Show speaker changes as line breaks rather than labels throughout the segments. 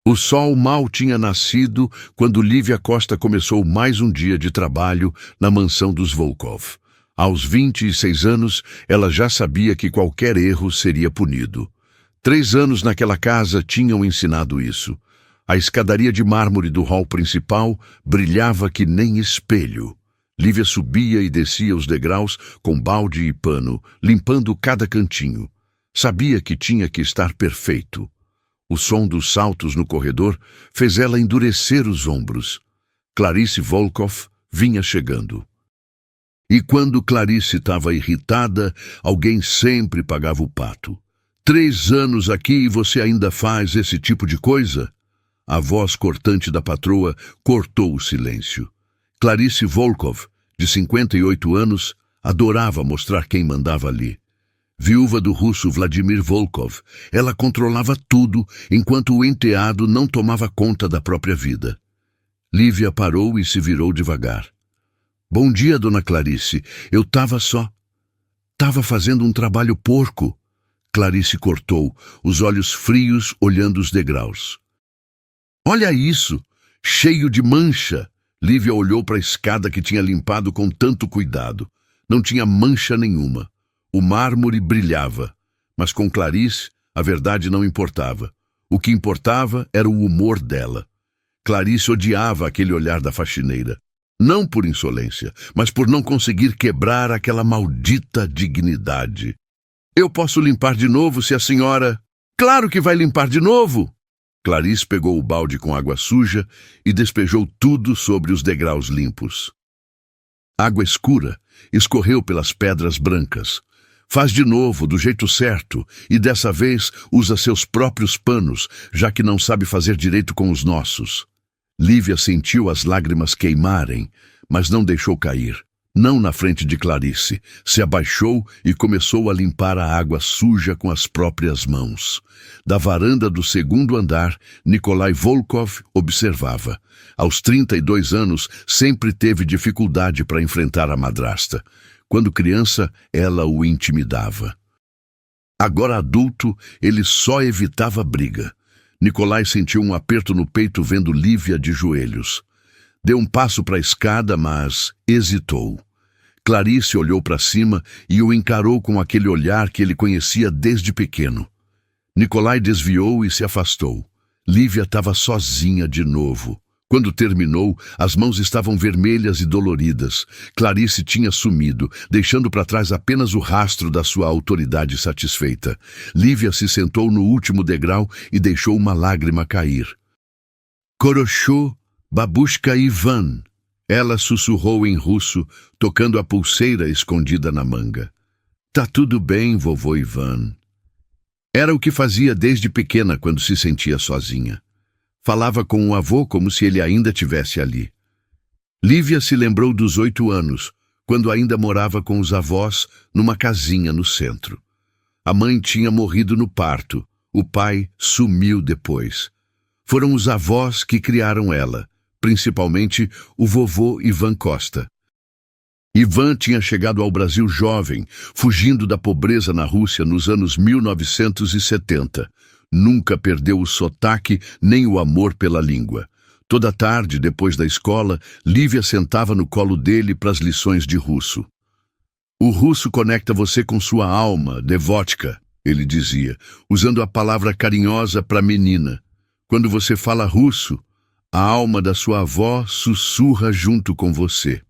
O sol mal tinha nascido quando Lívia Costa começou mais um dia de trabalho na mansão dos Volkov. Aos 26 anos, ela já sabia que qualquer erro seria punido. 3 anos naquela casa tinham ensinado isso. A escadaria de mármore do hall principal brilhava que nem espelho. Lívia subia e descia os degraus com balde e pano, limpando cada cantinho. Sabia que tinha que estar perfeito. O som dos saltos no corredor fez ela endurecer os ombros. Clarice Volkov vinha chegando. E quando Clarice estava irritada, alguém sempre pagava o pato. 3 anos aqui e você ainda faz esse tipo de coisa? A voz cortante da patroa cortou o silêncio. Clarice Volkov, de 58 anos, adorava mostrar quem mandava ali. Viúva do russo Vladimir Volkov, ela controlava tudo enquanto o enteado não tomava conta da própria vida. Lívia parou e se virou devagar. Bom dia, dona Clarice. Eu estava fazendo um trabalho porco. Clarice cortou, os olhos frios olhando os degraus. Olha isso, cheio de mancha. Lívia olhou para a escada que tinha limpado com tanto cuidado. Não tinha mancha nenhuma. O mármore brilhava, mas com Clarice a verdade não importava. O que importava era o humor dela. Clarice odiava aquele olhar da faxineira. Não por insolência, mas por não conseguir quebrar aquela maldita dignidade. Eu posso limpar de novo se a senhora... Claro que vai limpar de novo! Clarice pegou o balde com água suja e despejou tudo sobre os degraus limpos. Água escura escorreu pelas pedras brancas. Faz de novo, do jeito certo, e dessa vez usa seus próprios panos, já que não sabe fazer direito com os nossos. Lívia sentiu as lágrimas queimarem, mas não deixou cair. Não na frente de Clarice. Se abaixou e começou a limpar a água suja com as próprias mãos. Da varanda do 2º andar, Nikolai Volkov observava. Aos 32 anos, sempre teve dificuldade para enfrentar a madrasta. Quando criança, ela o intimidava. Agora adulto, ele só evitava briga. Nikolai sentiu um aperto no peito vendo Lívia de joelhos. Deu um passo para a escada, mas hesitou. Clarice olhou para cima e o encarou com aquele olhar que ele conhecia desde pequeno. Nikolai desviou e se afastou. Lívia estava sozinha de novo. Quando terminou, as mãos estavam vermelhas e doloridas. Clarice tinha sumido, deixando para trás apenas o rastro da sua autoridade satisfeita. Lívia se sentou no último degrau e deixou uma lágrima cair. Koroshô, babushka Ivan. Ela sussurrou em russo, tocando a pulseira escondida na manga. Tá tudo bem, vovô Ivan. Era o que fazia desde pequena quando se sentia sozinha. Falava com o avô como se ele ainda tivesse ali. Lívia se lembrou dos 8 anos, quando ainda morava com os avós numa casinha no centro. A mãe tinha morrido no parto, o pai sumiu depois. Foram os avós que criaram ela, principalmente o vovô Ivan Costa. Ivan tinha chegado ao Brasil jovem, fugindo da pobreza na Rússia nos anos 1970. Nunca perdeu o sotaque nem o amor pela língua. Toda tarde, depois da escola, Lívia sentava no colo dele para as lições de russo. O russo conecta você com sua alma, devotka, ele dizia, usando a palavra carinhosa para menina. Quando você fala russo, a alma da sua avó sussurra junto com você.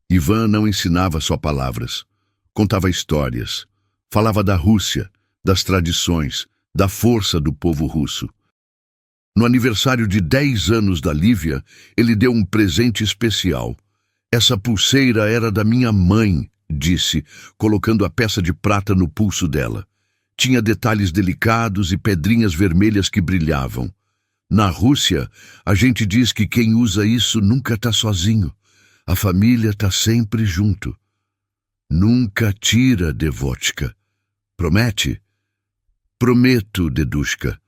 Ivan não ensinava só palavras. Contava histórias. Falava da Rússia, das tradições, da força do povo russo. No aniversário de 10 anos da Lívia, ele deu um presente especial. Essa pulseira era da minha mãe, disse, colocando a peça de prata no pulso dela. Tinha detalhes delicados e pedrinhas vermelhas que brilhavam. Na Rússia, a gente diz que quem usa isso nunca está sozinho. A família está sempre junto. Nunca tira, devotka. Promete? Prometo, dedushka.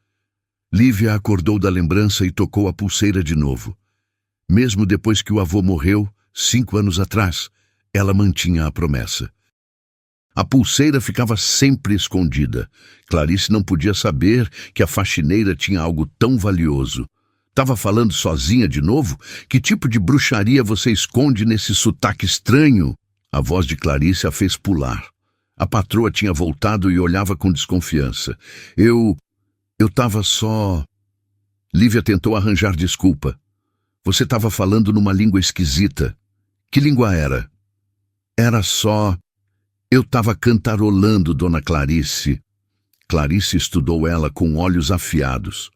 Lívia acordou da lembrança e tocou a pulseira de novo. Mesmo depois que o avô morreu, 5 anos atrás, ela mantinha a promessa. A pulseira ficava sempre escondida. Clarice não podia saber que a faxineira tinha algo tão valioso. Estava falando sozinha de novo? Que tipo de bruxaria você esconde nesse sotaque estranho? A voz de Clarice a fez pular. A patroa tinha voltado e olhava com desconfiança. Eu estava só... Lívia tentou arranjar desculpa. Você estava falando numa língua esquisita. Que língua era? Era só... Eu estava cantarolando, dona Clarice. Clarice estudou ela com olhos afiados.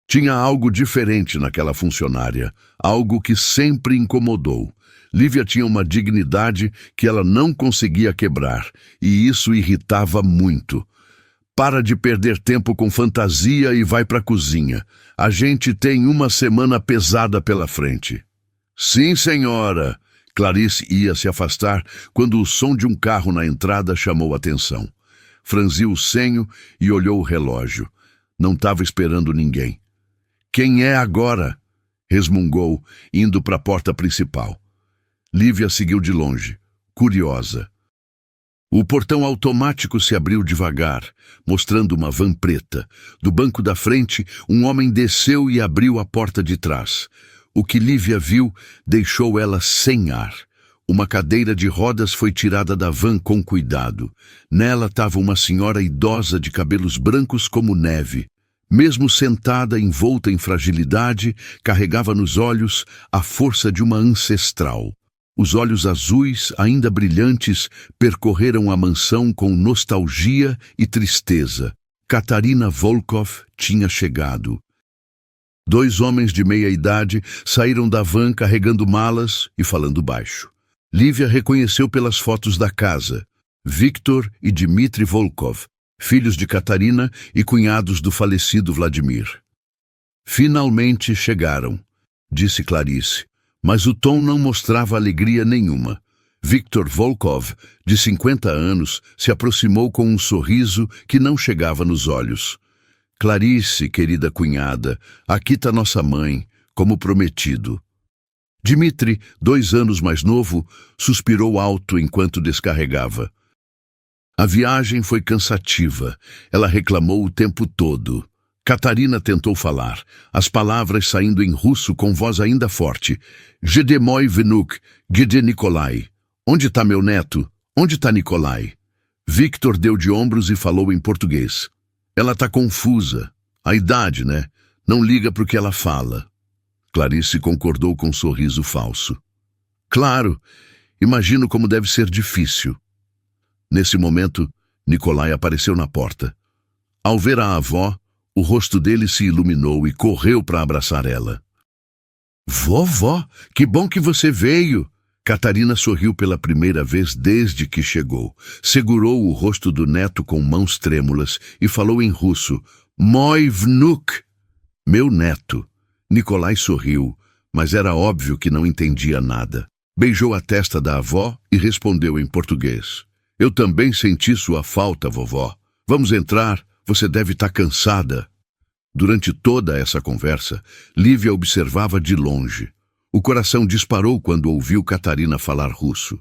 Tinha algo diferente naquela funcionária, algo que sempre incomodou. Lívia tinha uma dignidade que ela não conseguia quebrar, e isso irritava muito. Para de perder tempo com fantasia e vai para a cozinha. A gente tem uma semana pesada pela frente. Sim, senhora. Clarice ia se afastar quando o som de um carro na entrada chamou a atenção. Franziu o senho e olhou o relógio. Não estava esperando ninguém. Quem é agora? Resmungou, indo para a porta principal. Lívia seguiu de longe, curiosa. O portão automático se abriu devagar, mostrando uma van preta. Do banco da frente, um homem desceu e abriu a porta de trás. O que Lívia viu deixou ela sem ar. Uma cadeira de rodas foi tirada da van com cuidado. Nela estava uma senhora idosa de cabelos brancos como neve. Mesmo sentada, envolta em fragilidade, carregava nos olhos a força de uma ancestral. Os olhos azuis, ainda brilhantes, percorreram a mansão com nostalgia e tristeza. Katarina Volkov tinha chegado. 2 homens de meia-idade saíram da van carregando malas e falando baixo. Lívia reconheceu pelas fotos da casa. Viktor e Dmitri Volkov, filhos de Katarina e cunhados do falecido Vladimir. Finalmente chegaram, disse Clarice, mas o tom não mostrava alegria nenhuma. Viktor Volkov, de 50 anos, se aproximou com um sorriso que não chegava nos olhos. Clarice, querida cunhada, aqui está nossa mãe, como prometido. Dmitri, 2 anos mais novo, suspirou alto enquanto descarregava. A viagem foi cansativa. Ela reclamou o tempo todo. Katarina tentou falar, as palavras saindo em russo com voz ainda forte. Gde mój vnuk, gde Nikolai? Onde está meu neto? Onde está Nikolai? Viktor deu de ombros e falou em português. Ela está confusa. A idade, né? Não liga para o que ela fala. Clarice concordou com um sorriso falso. Claro, imagino como deve ser difícil. Nesse momento, Nikolai apareceu na porta. Ao ver a avó, o rosto dele se iluminou e correu para abraçar ela. Vovó, que bom que você veio! Katarina sorriu pela primeira vez desde que chegou. Segurou o rosto do neto com mãos trêmulas e falou em russo. Mój vnuk! Meu neto. Nikolai sorriu, mas era óbvio que não entendia nada. Beijou a testa da avó e respondeu em português. Eu também senti sua falta, vovó. Vamos entrar, você deve estar cansada. Durante toda essa conversa, Lívia observava de longe. O coração disparou quando ouviu Katarina falar russo.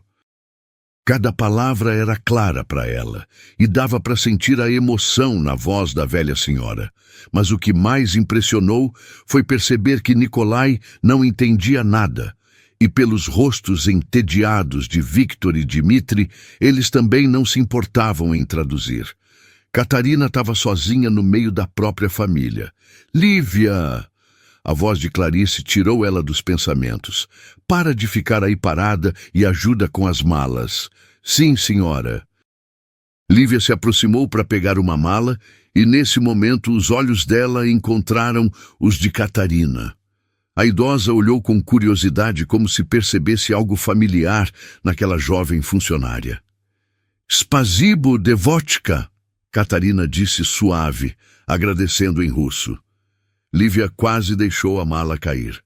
Cada palavra era clara para ela, e dava para sentir a emoção na voz da velha senhora. Mas o que mais impressionou foi perceber que Nikolai não entendia nada, e pelos rostos entediados de Viktor e Dmitri, eles também não se importavam em traduzir. Katarina estava sozinha no meio da própria família. Lívia! A voz de Clarice tirou ela dos pensamentos. Para de ficar aí parada e ajuda com as malas. Sim, senhora. Lívia se aproximou para pegar uma mala e, nesse momento, os olhos dela encontraram os de Katarina. A idosa olhou com curiosidade como se percebesse algo familiar naquela jovem funcionária. Spasibo de vodka, Katarina disse suave, agradecendo em russo. Lívia quase deixou a mala cair.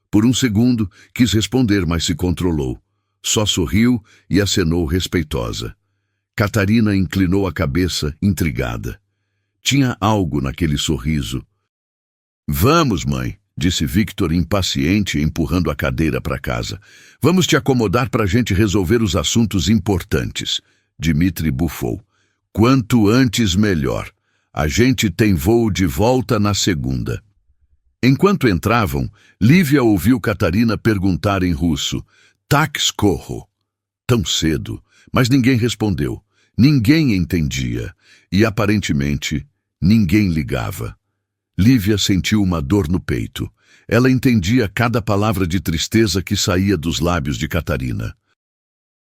Por um segundo, quis responder, mas se controlou. Só sorriu e acenou respeitosa. Katarina inclinou a cabeça, intrigada. Tinha algo naquele sorriso. Vamos, mãe, disse Viktor impaciente, empurrando a cadeira para casa. Vamos te acomodar para a gente resolver os assuntos importantes. Dmitri bufou. Quanto antes, melhor. A gente tem voo de volta na segunda. Enquanto entravam, Lívia ouviu Catarina perguntar em russo, "Tak skoro?" Tão cedo, mas ninguém respondeu. Ninguém entendia e, aparentemente, ninguém ligava. Lívia sentiu uma dor no peito. Ela entendia cada palavra de tristeza que saía dos lábios de Catarina.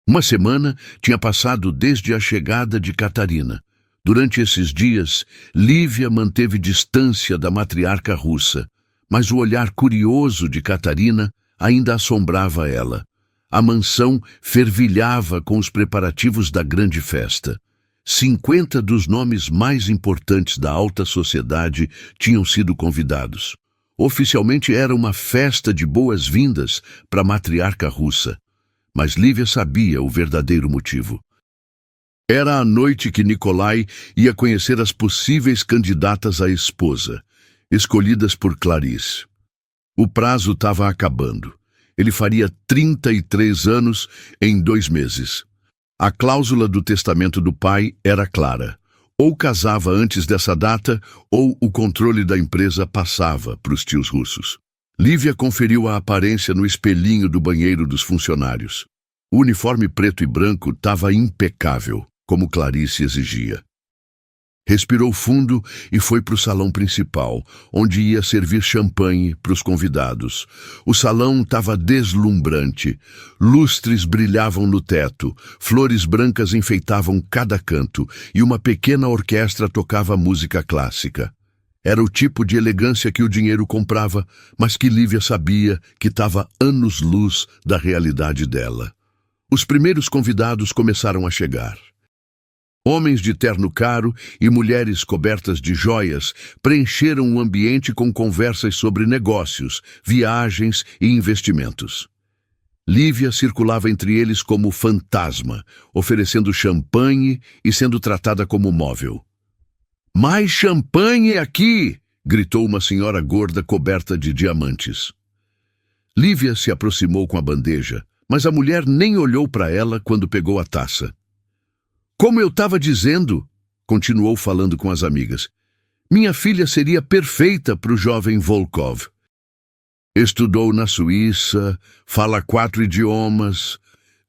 Uma semana tinha passado desde a chegada de Catarina. Durante esses dias, Lívia manteve distância da matriarca russa, mas o olhar curioso de Catarina ainda assombrava ela. A mansão fervilhava com os preparativos da grande festa. 50 dos nomes mais importantes da alta sociedade tinham sido convidados. Oficialmente era uma festa de boas-vindas para a matriarca russa. Mas Lívia sabia o verdadeiro motivo. Era a noite que Nikolai ia conhecer as possíveis candidatas à esposa, escolhidas por Clarice. O prazo estava acabando. Ele faria 33 anos em 2 meses. A cláusula do testamento do pai era clara. Ou casava antes dessa data, ou o controle da empresa passava para os tios russos. Lívia conferiu a aparência no espelhinho do banheiro dos funcionários. O uniforme preto e branco estava impecável, como Clarice exigia. Respirou fundo e foi para o salão principal, onde ia servir champanhe para os convidados. O salão estava deslumbrante. Lustres brilhavam no teto, flores brancas enfeitavam cada canto e uma pequena orquestra tocava música clássica. Era o tipo de elegância que o dinheiro comprava, mas que Lívia sabia que estava anos-luz da realidade dela. Os primeiros convidados começaram a chegar. Homens de terno caro e mulheres cobertas de joias preencheram o ambiente com conversas sobre negócios, viagens e investimentos. Lívia circulava entre eles como fantasma, oferecendo champanhe e sendo tratada como móvel. "Mais champanhe aqui!" gritou uma senhora gorda coberta de diamantes. Lívia se aproximou com a bandeja, mas a mulher nem olhou para ela quando pegou a taça. "Como eu estava dizendo", continuou falando com as amigas, "minha filha seria perfeita para o jovem Volkov. Estudou na Suíça, fala 4 idiomas."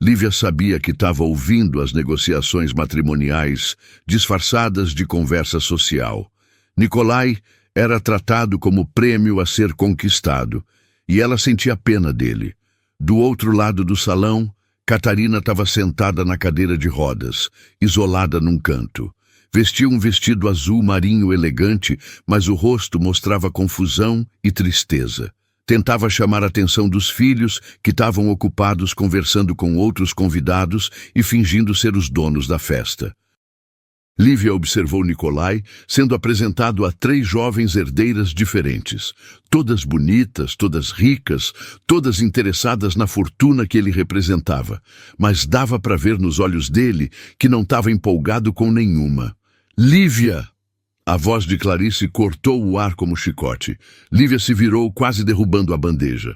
Lívia sabia que estava ouvindo as negociações matrimoniais, disfarçadas de conversa social. Nikolai era tratado como prêmio a ser conquistado, e ela sentia pena dele. Do outro lado do salão, Catarina estava sentada na cadeira de rodas, isolada num canto. Vestia um vestido azul marinho elegante, mas o rosto mostrava confusão e tristeza. Tentava chamar a atenção dos filhos, que estavam ocupados conversando com outros convidados e fingindo ser os donos da festa. Lívia observou Nikolai sendo apresentado a 3 jovens herdeiras diferentes, todas bonitas, todas ricas, todas interessadas na fortuna que ele representava, mas dava para ver nos olhos dele que não estava empolgado com nenhuma. "Lívia!" A voz de Clarice cortou o ar como chicote. Lívia se virou, quase derrubando a bandeja.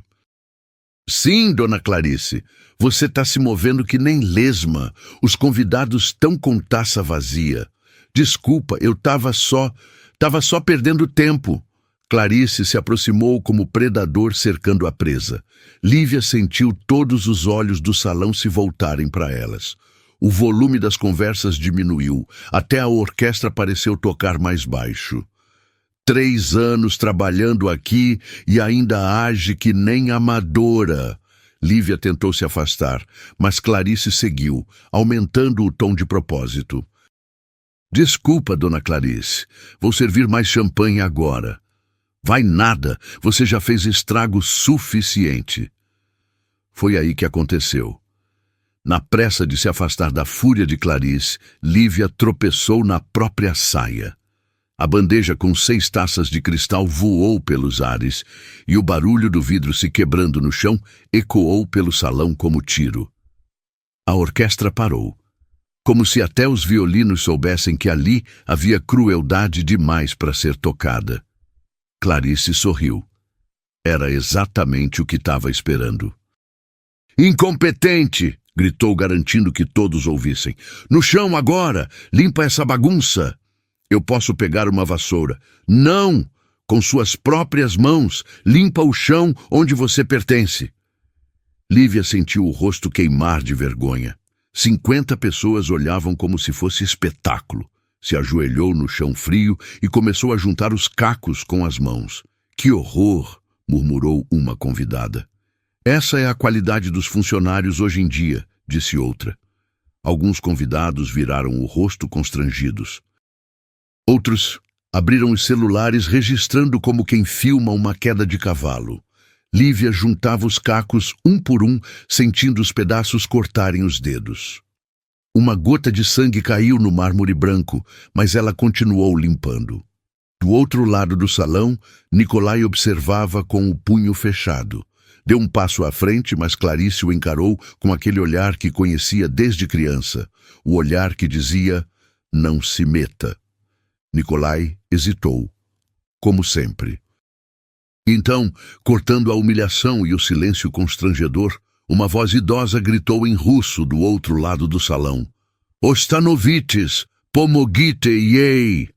"Sim, dona Clarice, você está se movendo que nem lesma. Os convidados estão com taça vazia. Desculpa, eu estava só perdendo tempo." Clarice se aproximou como predador cercando a presa. Lívia sentiu todos os olhos do salão se voltarem para elas. O volume das conversas diminuiu, até a orquestra pareceu tocar mais baixo. 3 anos trabalhando aqui e ainda age que nem amadora. Lívia tentou se afastar, mas Clarice seguiu, aumentando o tom de propósito. "Desculpa, dona Clarice, vou servir mais champanhe agora." "Vai nada, você já fez estrago suficiente." Foi aí que aconteceu. Na pressa de se afastar da fúria de Clarice, Lívia tropeçou na própria saia. A bandeja com 6 taças de cristal voou pelos ares, e o barulho do vidro se quebrando no chão ecoou pelo salão como tiro. A orquestra parou, como se até os violinos soubessem que ali havia crueldade demais para ser tocada. Clarice sorriu. Era exatamente o que estava esperando. "Incompetente!" gritou, garantindo que todos ouvissem. No chão agora! Limpa essa bagunça! Eu posso pegar uma vassoura. Não! Com suas próprias mãos, limpa o chão onde você pertence. Lívia sentiu o rosto queimar de vergonha. 50 pessoas olhavam como se fosse espetáculo. Se ajoelhou no chão frio e começou a juntar os cacos com as mãos. Que horror! Murmurou uma convidada. Essa é a qualidade dos funcionários hoje em dia, disse outra. Alguns convidados viraram o rosto constrangidos. Outros abriram os celulares registrando como quem filma uma queda de cavalo. Lívia juntava os cacos um por um, sentindo os pedaços cortarem os dedos. Uma gota de sangue caiu no mármore branco, mas ela continuou limpando. Do outro lado do salão, Nicolai observava com o punho fechado. Deu um passo à frente, mas Clarice o encarou com aquele olhar que conhecia desde criança. O olhar que dizia, não se meta. Nicolai hesitou, como sempre. Então, cortando a humilhação e o silêncio constrangedor, uma voz idosa gritou em russo do outro lado do salão. Ostanovites, pomogite yei!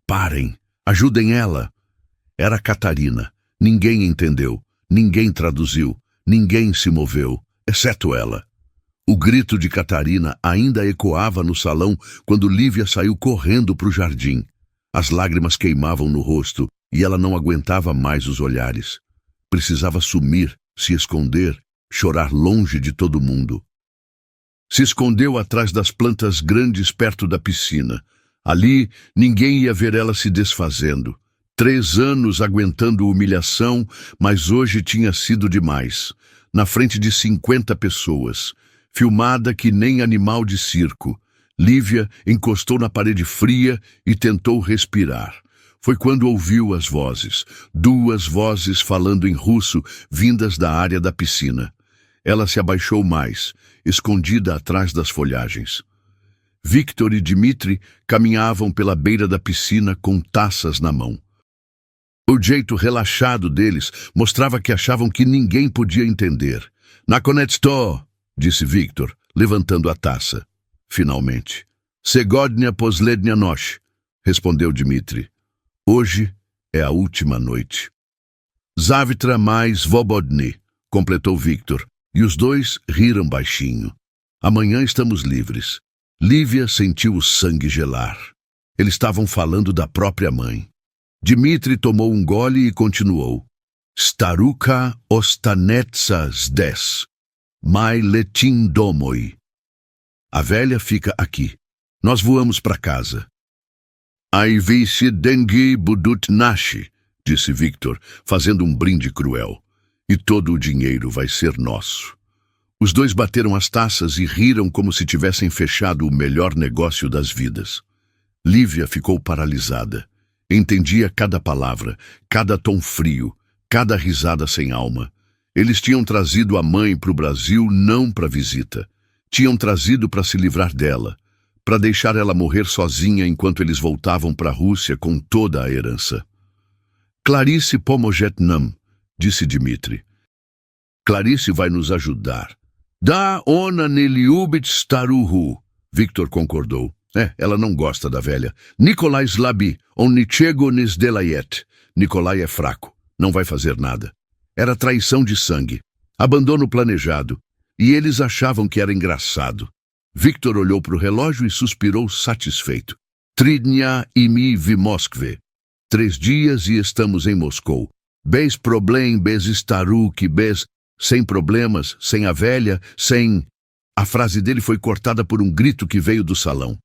Parem! Ajudem ela! Era Catarina. Ninguém entendeu, ninguém traduziu, ninguém se moveu, exceto ela. O grito de Catarina ainda ecoava no salão quando Lívia saiu correndo para o jardim. As lágrimas queimavam no rosto e ela não aguentava mais os olhares. Precisava sumir, se esconder, chorar longe de todo mundo. Se escondeu atrás das plantas grandes perto da piscina. Ali, ninguém ia ver ela se desfazendo. 3 anos aguentando humilhação, mas hoje tinha sido demais. Na frente de 50 pessoas. Filmada que nem animal de circo. Lívia encostou na parede fria e tentou respirar. Foi quando ouviu as vozes. 2 vozes falando em russo, vindas da área da piscina. Ela se abaixou mais, escondida atrás das folhagens. Victor e Dmitri caminhavam pela beira da piscina com taças na mão. O jeito relaxado deles mostrava que achavam que ninguém podia entender. Nakonetsto, disse Victor, levantando a taça. Finalmente. Segodnia poslednia noche, respondeu Dmitri. Hoje é a última noite. Zavtra mais Vobodny, completou Victor, e os dois riram baixinho. Amanhã estamos livres. Lívia sentiu o sangue gelar. Eles estavam falando da própria mãe. Dmitri tomou um gole e continuou. Staruka ostanetsa zdes, mai letin domoi. A velha fica aqui. Nós voamos para casa. Aivice dengue budut nashi, disse Victor, fazendo um brinde cruel. E todo o dinheiro vai ser nosso. Os dois bateram as taças e riram como se tivessem fechado o melhor negócio das vidas. Lívia ficou paralisada. Entendia cada palavra, cada tom frio, cada risada sem alma. Eles tinham trazido a mãe para o Brasil não para visita. Tinham trazido para se livrar dela, para deixar ela morrer sozinha enquanto eles voltavam para a Rússia com toda a herança. Clarice pomojetnam, disse Dmitri. Clarice vai nos ajudar. Da ona neliubit staruhu, Victor concordou. Ela não gosta da velha. Nikolai slabi, on nichego nis delayet. Nikolai é fraco, não vai fazer nada. Era traição de sangue, abandono planejado, e eles achavam que era engraçado. Victor olhou para o relógio e suspirou satisfeito. Tridnia imi v Moskve. 3 dias e estamos em Moscou. Bez problem, bez staruk, bez... Sem problemas, sem a velha, sem... A frase dele foi cortada por um grito que veio do salão.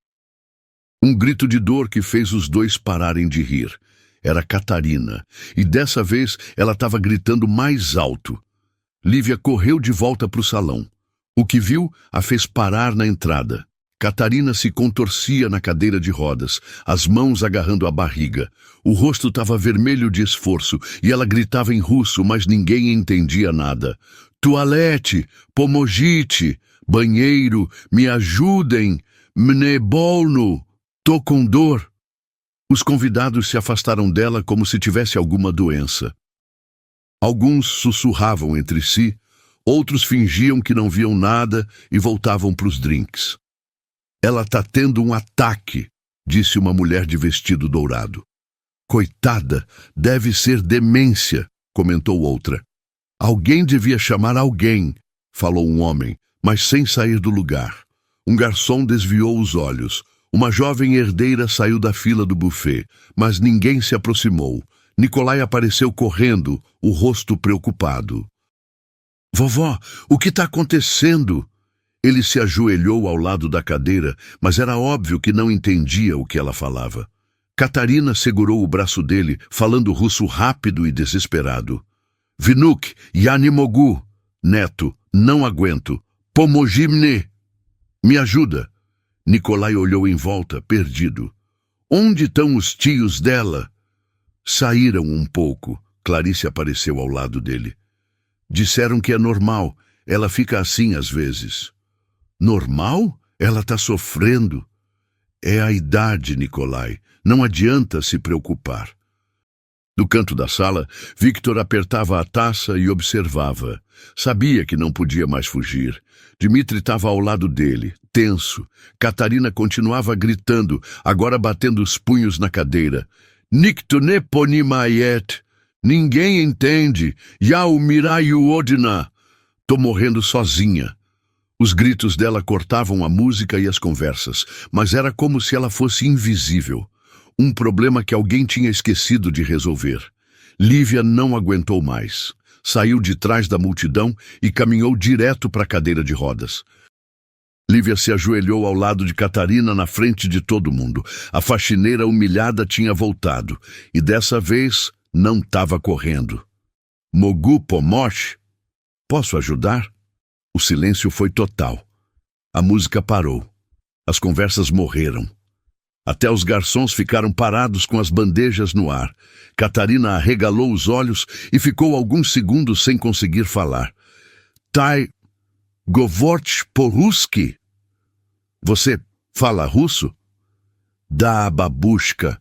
Um grito de dor que fez os dois pararem de rir. Era Catarina, e dessa vez ela estava gritando mais alto. Lívia correu de volta para o salão. O que viu a fez parar na entrada. Catarina se contorcia na cadeira de rodas, as mãos agarrando a barriga. O rosto estava vermelho de esforço e ela gritava em russo, mas ninguém entendia nada. Toalete, pomogite, banheiro, me ajudem, mne bolno, tô com dor. Os convidados se afastaram dela como se tivesse alguma doença. Alguns sussurravam entre si, Outros fingiam que não viam nada e voltavam para os drinks. Ela tá tendo um ataque, disse uma mulher de vestido dourado. Coitada, deve ser demência, comentou outra. Alguém devia chamar alguém, falou um homem, mas sem sair do lugar. Um garçom desviou os olhos. Uma jovem herdeira saiu da fila do buffet, mas ninguém se aproximou. Nikolai apareceu correndo, o rosto preocupado. Vovó, o que está acontecendo? Ele se ajoelhou ao lado da cadeira, mas era óbvio que não entendia o que ela falava. Catarina segurou o braço dele, falando russo rápido e desesperado. Vinuk, Yanimogu. Neto, não aguento. Pomogimne. Me ajuda. Nikolai olhou em volta, perdido. Onde estão os tios dela? Saíram um pouco. Clarice apareceu ao lado dele. Disseram que é normal. Ela fica assim às vezes. Normal? Ela está sofrendo. É a idade, Nikolai. Não adianta se preocupar. No canto da sala, Victor apertava a taça e observava. Sabia que não podia mais fugir. Dmitri estava ao lado dele, tenso. Catarina continuava gritando, agora batendo os punhos na cadeira. Nikto ne ponimayet. Ninguém entende. Yau mirayu odina. Tô morrendo sozinha. Os gritos dela cortavam a música e as conversas, mas era como se ela fosse invisível. Um problema que alguém tinha esquecido de resolver. Lívia não aguentou mais. Saiu de trás da multidão e caminhou direto para a cadeira de rodas. Lívia se ajoelhou ao lado de Catarina na frente de todo mundo. A faxineira humilhada tinha voltado, e dessa vez não estava correndo. Mogu Pomosh? Posso ajudar? O silêncio foi total. A música parou. As conversas morreram. Até os garçons ficaram parados com as bandejas no ar. Catarina arregalou os olhos e ficou alguns segundos sem conseguir falar. Tai Govorch Poruski? Você fala russo? Da babushka.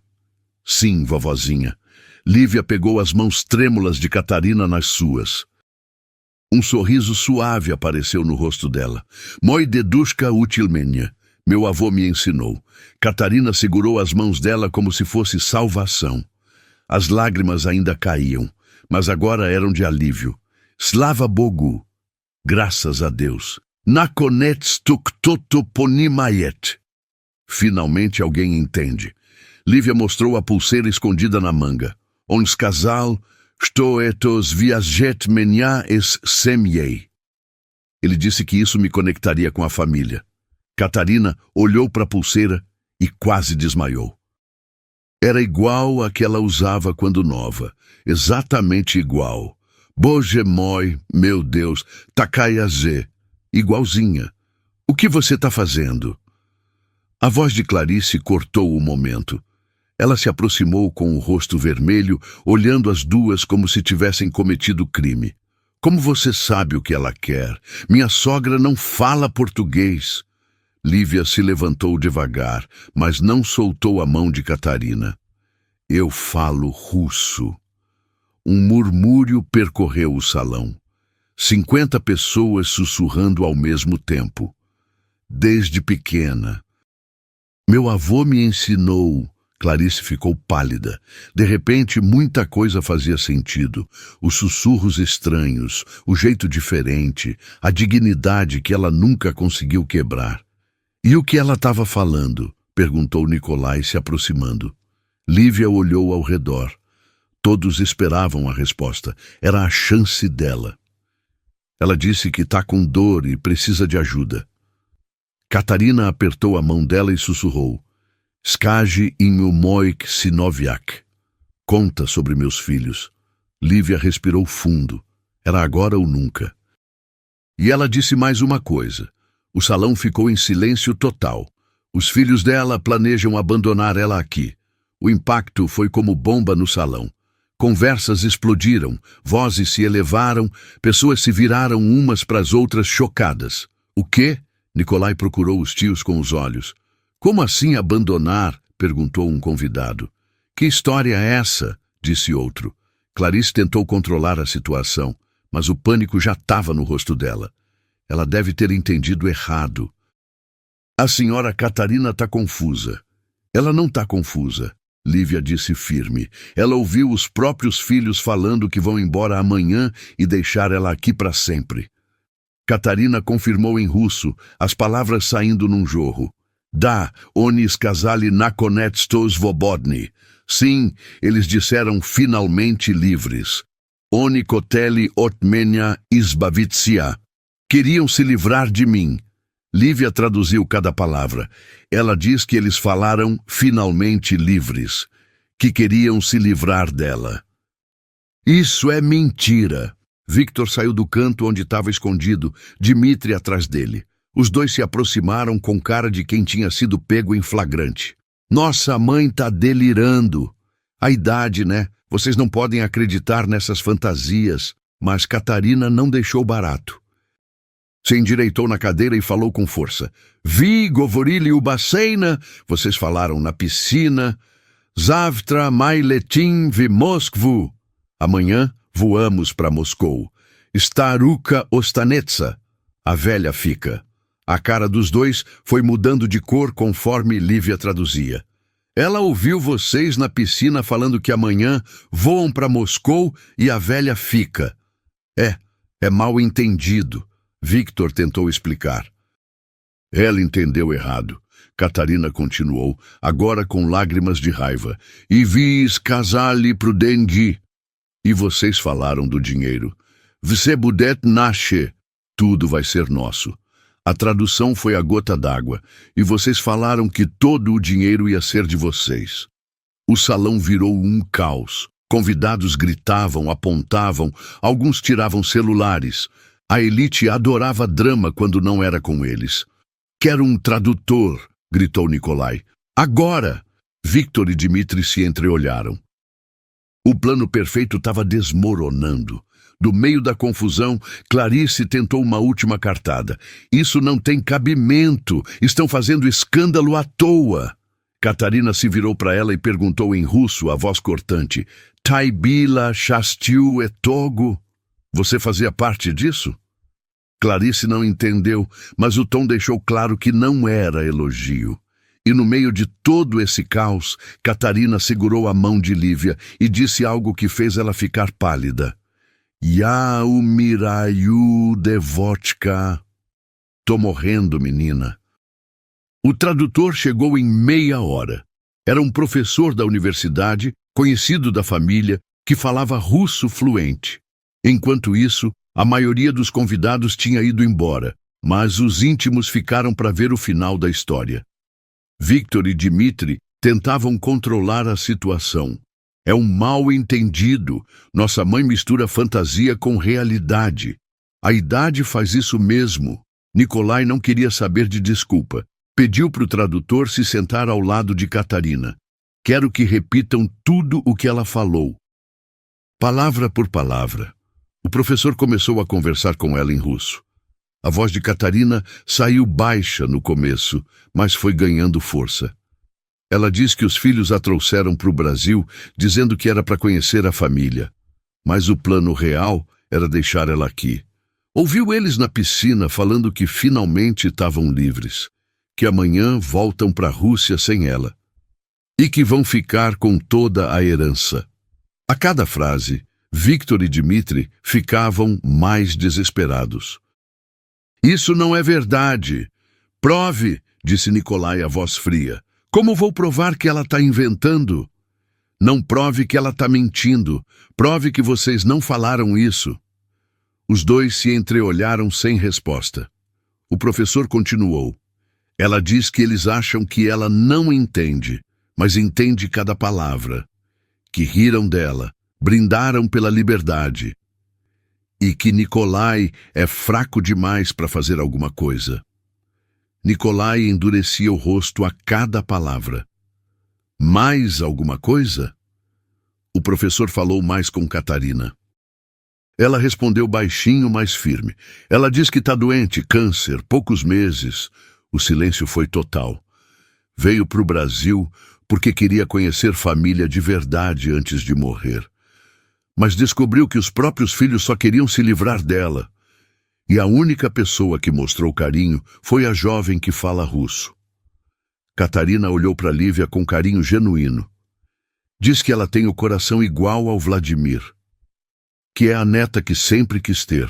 Sim, vovozinha. Lívia pegou as mãos trêmulas de Catarina nas suas. Um sorriso suave apareceu no rosto dela. Moi dedushka utilmenia. Meu avô me ensinou. Catarina segurou as mãos dela como se fosse salvação. As lágrimas ainda caíam, mas agora eram de alívio. Slava Bogu. Graças a Deus. Nakonets tuktoto ponimayet. Finalmente alguém entende. Lívia mostrou a pulseira escondida na manga. Ons casal, sto etos viajet menia es semyei. Ele disse que isso me conectaria com a família. Catarina olhou para a pulseira e quase desmaiou. Era igual a que ela usava quando nova. Exatamente igual. Boje moi, meu Deus, Takayaze. Igualzinha. O que você está fazendo? A voz de Clarice cortou o momento. Ela se aproximou com o rosto vermelho, olhando as duas como se tivessem cometido crime. Como você sabe o que ela quer? Minha sogra não fala português. Lívia se levantou devagar, mas não soltou a mão de Catarina. Eu falo russo. Um murmúrio percorreu o salão. 50 pessoas sussurrando ao mesmo tempo. Desde pequena. Meu avô me ensinou. Clarice ficou pálida. De repente, muita coisa fazia sentido. Os sussurros estranhos, o jeito diferente, a dignidade que ela nunca conseguiu quebrar. E o que ela estava falando? Perguntou Nikolai, se aproximando. Lívia olhou ao redor. Todos esperavam a resposta. Era a chance dela. Ela disse que está com dor e precisa de ajuda. Catarina apertou a mão dela e sussurrou. Skage Inhumoik Sinoviak. Conta sobre meus filhos. Lívia respirou fundo. Era agora ou nunca. E ela disse mais uma coisa. O salão ficou em silêncio total. Os filhos dela planejam abandonar ela aqui. O impacto foi como bomba no salão. Conversas explodiram, vozes se elevaram, pessoas se viraram umas para as outras chocadas. O quê? Nikolai procurou os tios com os olhos. Como assim abandonar? Perguntou um convidado. Que história é essa? Disse outro. Clarice tentou controlar a situação. mas o pânico já estava no rosto dela. Ela deve ter entendido errado. A senhora Catarina está confusa. Ela não está confusa, Lívia disse firme. Ela ouviu os próprios filhos falando que vão embora amanhã e deixar ela aqui para sempre. Catarina confirmou em russo, as palavras saindo num jorro. Da, oni skazali nakonec-to svobodni. Sim, eles disseram finalmente livres. Oni koteli otmenia izbavitsia. Queriam se livrar de mim. Lívia traduziu cada palavra. Ela diz que eles falaram finalmente livres, que queriam se livrar dela. Isso é mentira. Victor saiu do canto onde estava escondido, Dmitri atrás dele. Os dois se aproximaram com cara de quem tinha sido pego em flagrante. Nossa mãe tá delirando. A idade, né? Vocês não podem acreditar nessas fantasias. Mas Catarina não deixou barato. Se endireitou na cadeira e falou com força. Vi govorili u basseina. Vocês falaram na piscina. Zavtra mai letim vi Moskvu. Amanhã voamos para Moscou. Staruka ostanetsa. A velha fica. A cara dos dois foi mudando de cor conforme Lívia traduzia. Ela ouviu vocês na piscina falando que amanhã voam para Moscou e a velha fica. É mal entendido. Victor tentou explicar. Ela entendeu errado. Catarina continuou, agora com lágrimas de raiva. E vis casali prudendi. E vocês falaram do dinheiro. Vse budet nasce. Tudo vai ser nosso. A tradução foi a gota d'água, e vocês falaram que todo o dinheiro ia ser de vocês. O salão virou um caos. Convidados gritavam, apontavam, alguns tiravam celulares. A elite adorava drama quando não era com eles. Quero um tradutor, gritou Nikolai. Agora! Victor e Dmitri se entreolharam. O plano perfeito estava desmoronando. Do meio da confusão, Clarice tentou uma última cartada. Isso não tem cabimento. Estão fazendo escândalo à toa. Catarina se virou para ela e perguntou em russo, a voz cortante. Taibila shastiu etogo? Você fazia parte disso? Clarice não entendeu, mas o tom deixou claro que não era elogio. E no meio de todo esse caos, Catarina segurou a mão de Lívia e disse algo que fez ela ficar pálida. Ya umirayu devotka. Tô morrendo, menina. O tradutor chegou em meia hora. Era um professor da universidade, conhecido da família, que falava russo fluente. Enquanto isso, a maioria dos convidados tinha ido embora, mas os íntimos ficaram para ver o final da história. Victor e Dmitri tentavam controlar a situação. É um mal-entendido. Nossa mãe mistura fantasia com realidade. A idade faz isso mesmo. Nikolai não queria saber de desculpa. Pediu para o tradutor se sentar ao lado de Catarina. Quero que repitam tudo o que ela falou. Palavra por palavra. O professor começou a conversar com ela em russo. A voz de Catarina saiu baixa no começo, mas foi ganhando força. Ela diz que os filhos a trouxeram para o Brasil, dizendo que era para conhecer a família. Mas o plano real era deixar ela aqui. Ouviu eles na piscina falando que finalmente estavam livres, que amanhã voltam para a Rússia sem ela, e que vão ficar com toda a herança. A cada frase, Victor e Dmitri ficavam mais desesperados. Isso não é verdade. Prove, disse Nikolai a voz fria. Como vou provar que ela está inventando? Não prove que ela está mentindo. Prove que vocês não falaram isso. Os dois se entreolharam sem resposta. O professor continuou. Ela diz que eles acham que ela não entende, mas entende cada palavra. Que riram dela, brindaram pela liberdade. E que Nikolai é fraco demais para fazer alguma coisa. Nikolai endurecia o rosto a cada palavra. Mais alguma coisa? O professor falou mais com Catarina. Ela respondeu baixinho, mas firme. Ela diz que está doente, câncer, poucos meses. O silêncio foi total. Veio para o Brasil porque queria conhecer família de verdade antes de morrer. mas descobriu que os próprios filhos só queriam se livrar dela. E a única pessoa que mostrou carinho foi a jovem que fala russo. Catarina olhou para Lívia com carinho genuíno. Diz que ela tem o coração igual ao Vladimir, que é a neta que sempre quis ter.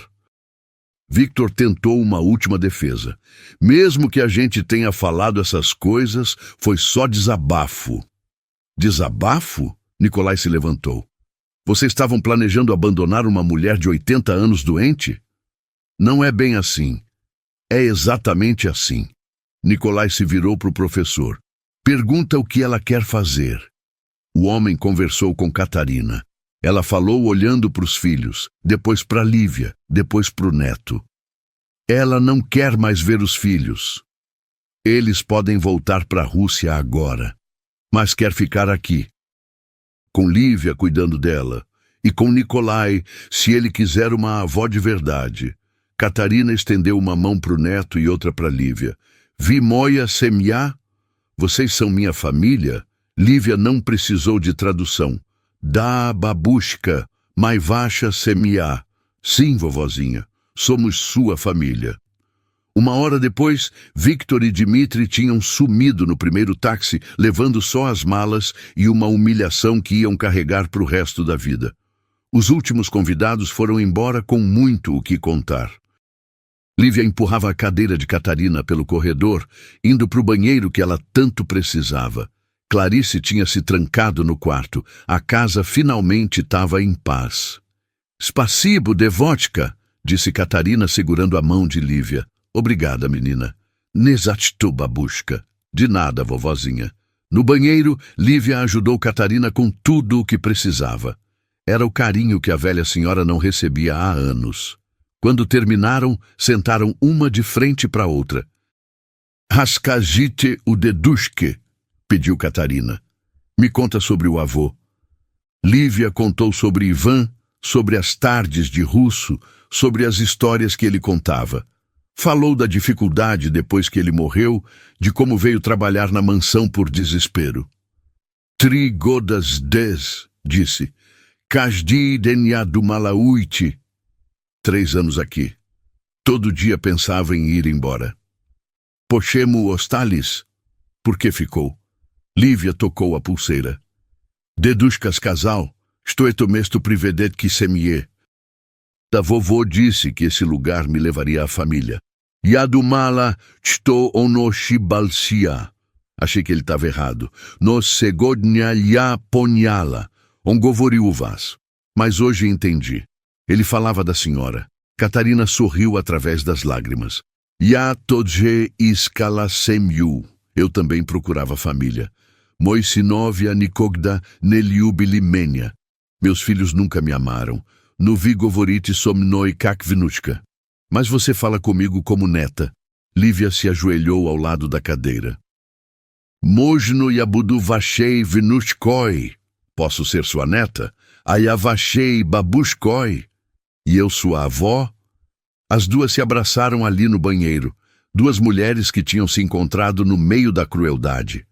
Victor tentou uma última defesa. Mesmo que a gente tenha falado essas coisas, foi só desabafo. Desabafo? Nikolai se levantou. Vocês estavam planejando abandonar uma mulher de 80 anos doente? Não é bem assim. É exatamente assim. Nikolai se virou para o professor. Pergunta o que ela quer fazer. O homem conversou com Catarina. Ela falou olhando para os filhos, depois para Lívia, depois para o neto. Ela não quer mais ver os filhos. Eles podem voltar para a Rússia agora, mas quer ficar aqui. Com Lívia cuidando dela, e com Nikolai, se ele quiser uma avó de verdade. Catarina estendeu uma mão para o neto e outra para Lívia. Vi moia semia? Vocês são minha família? Lívia não precisou de tradução. Da babushka, maivacha semia. Sim, vovozinha, somos sua família. Uma hora depois, Victor e Dmitri tinham sumido no primeiro táxi, levando só as malas e uma humilhação que iam carregar para o resto da vida. Os últimos convidados foram embora com muito o que contar. Lívia empurrava a cadeira de Catarina pelo corredor, indo para o banheiro que ela tanto precisava. Clarice tinha se trancado no quarto. A casa finalmente estava em paz. Spasibo de vodka, disse Catarina segurando a mão de Lívia. Obrigada, menina. Nezattu, babushka. De nada, vovozinha. No banheiro, Lívia ajudou Catarina com tudo o que precisava. Era o carinho que a velha senhora não recebia há anos. Quando terminaram, sentaram uma de frente para outra. Raskajite o dedushke, pediu Catarina. Me conta sobre o avô. Lívia contou sobre Ivan, sobre as tardes de russo, sobre as histórias que ele contava. Falou da dificuldade depois que ele morreu, de como veio trabalhar na mansão por desespero. Tri godas des, disse. Każdy dnia dumala uiti. 3 anos aqui. Todo dia pensava em ir embora. Pochemo ostalis. Por que ficou? Lívia tocou a pulseira. Dedushkas casal, stoeto mesto privedet que semie. Da vovô disse que esse lugar me levaria à família. Yadumala sto onoshi balsia. Achei que ele estava errado. No segodnya ya ponyala. Ongovoriuvas. Mas hoje entendi. Ele falava da senhora. Catarina sorriu através das lágrimas. Ya todje iskala semyu. Eu também procurava família. Moisinovia nikogda neliubilimenia. Meus filhos nunca me amaram. No vigovorite somnoi kakvinushka. Mas você fala comigo como neta. Lívia se ajoelhou ao lado da cadeira. Mojno yabudu vachei vinushkoi. Posso ser sua neta? Ayavachei babushkoi. E eu sua avó? As duas se abraçaram ali no banheiro. 2 mulheres que tinham se encontrado no meio da crueldade.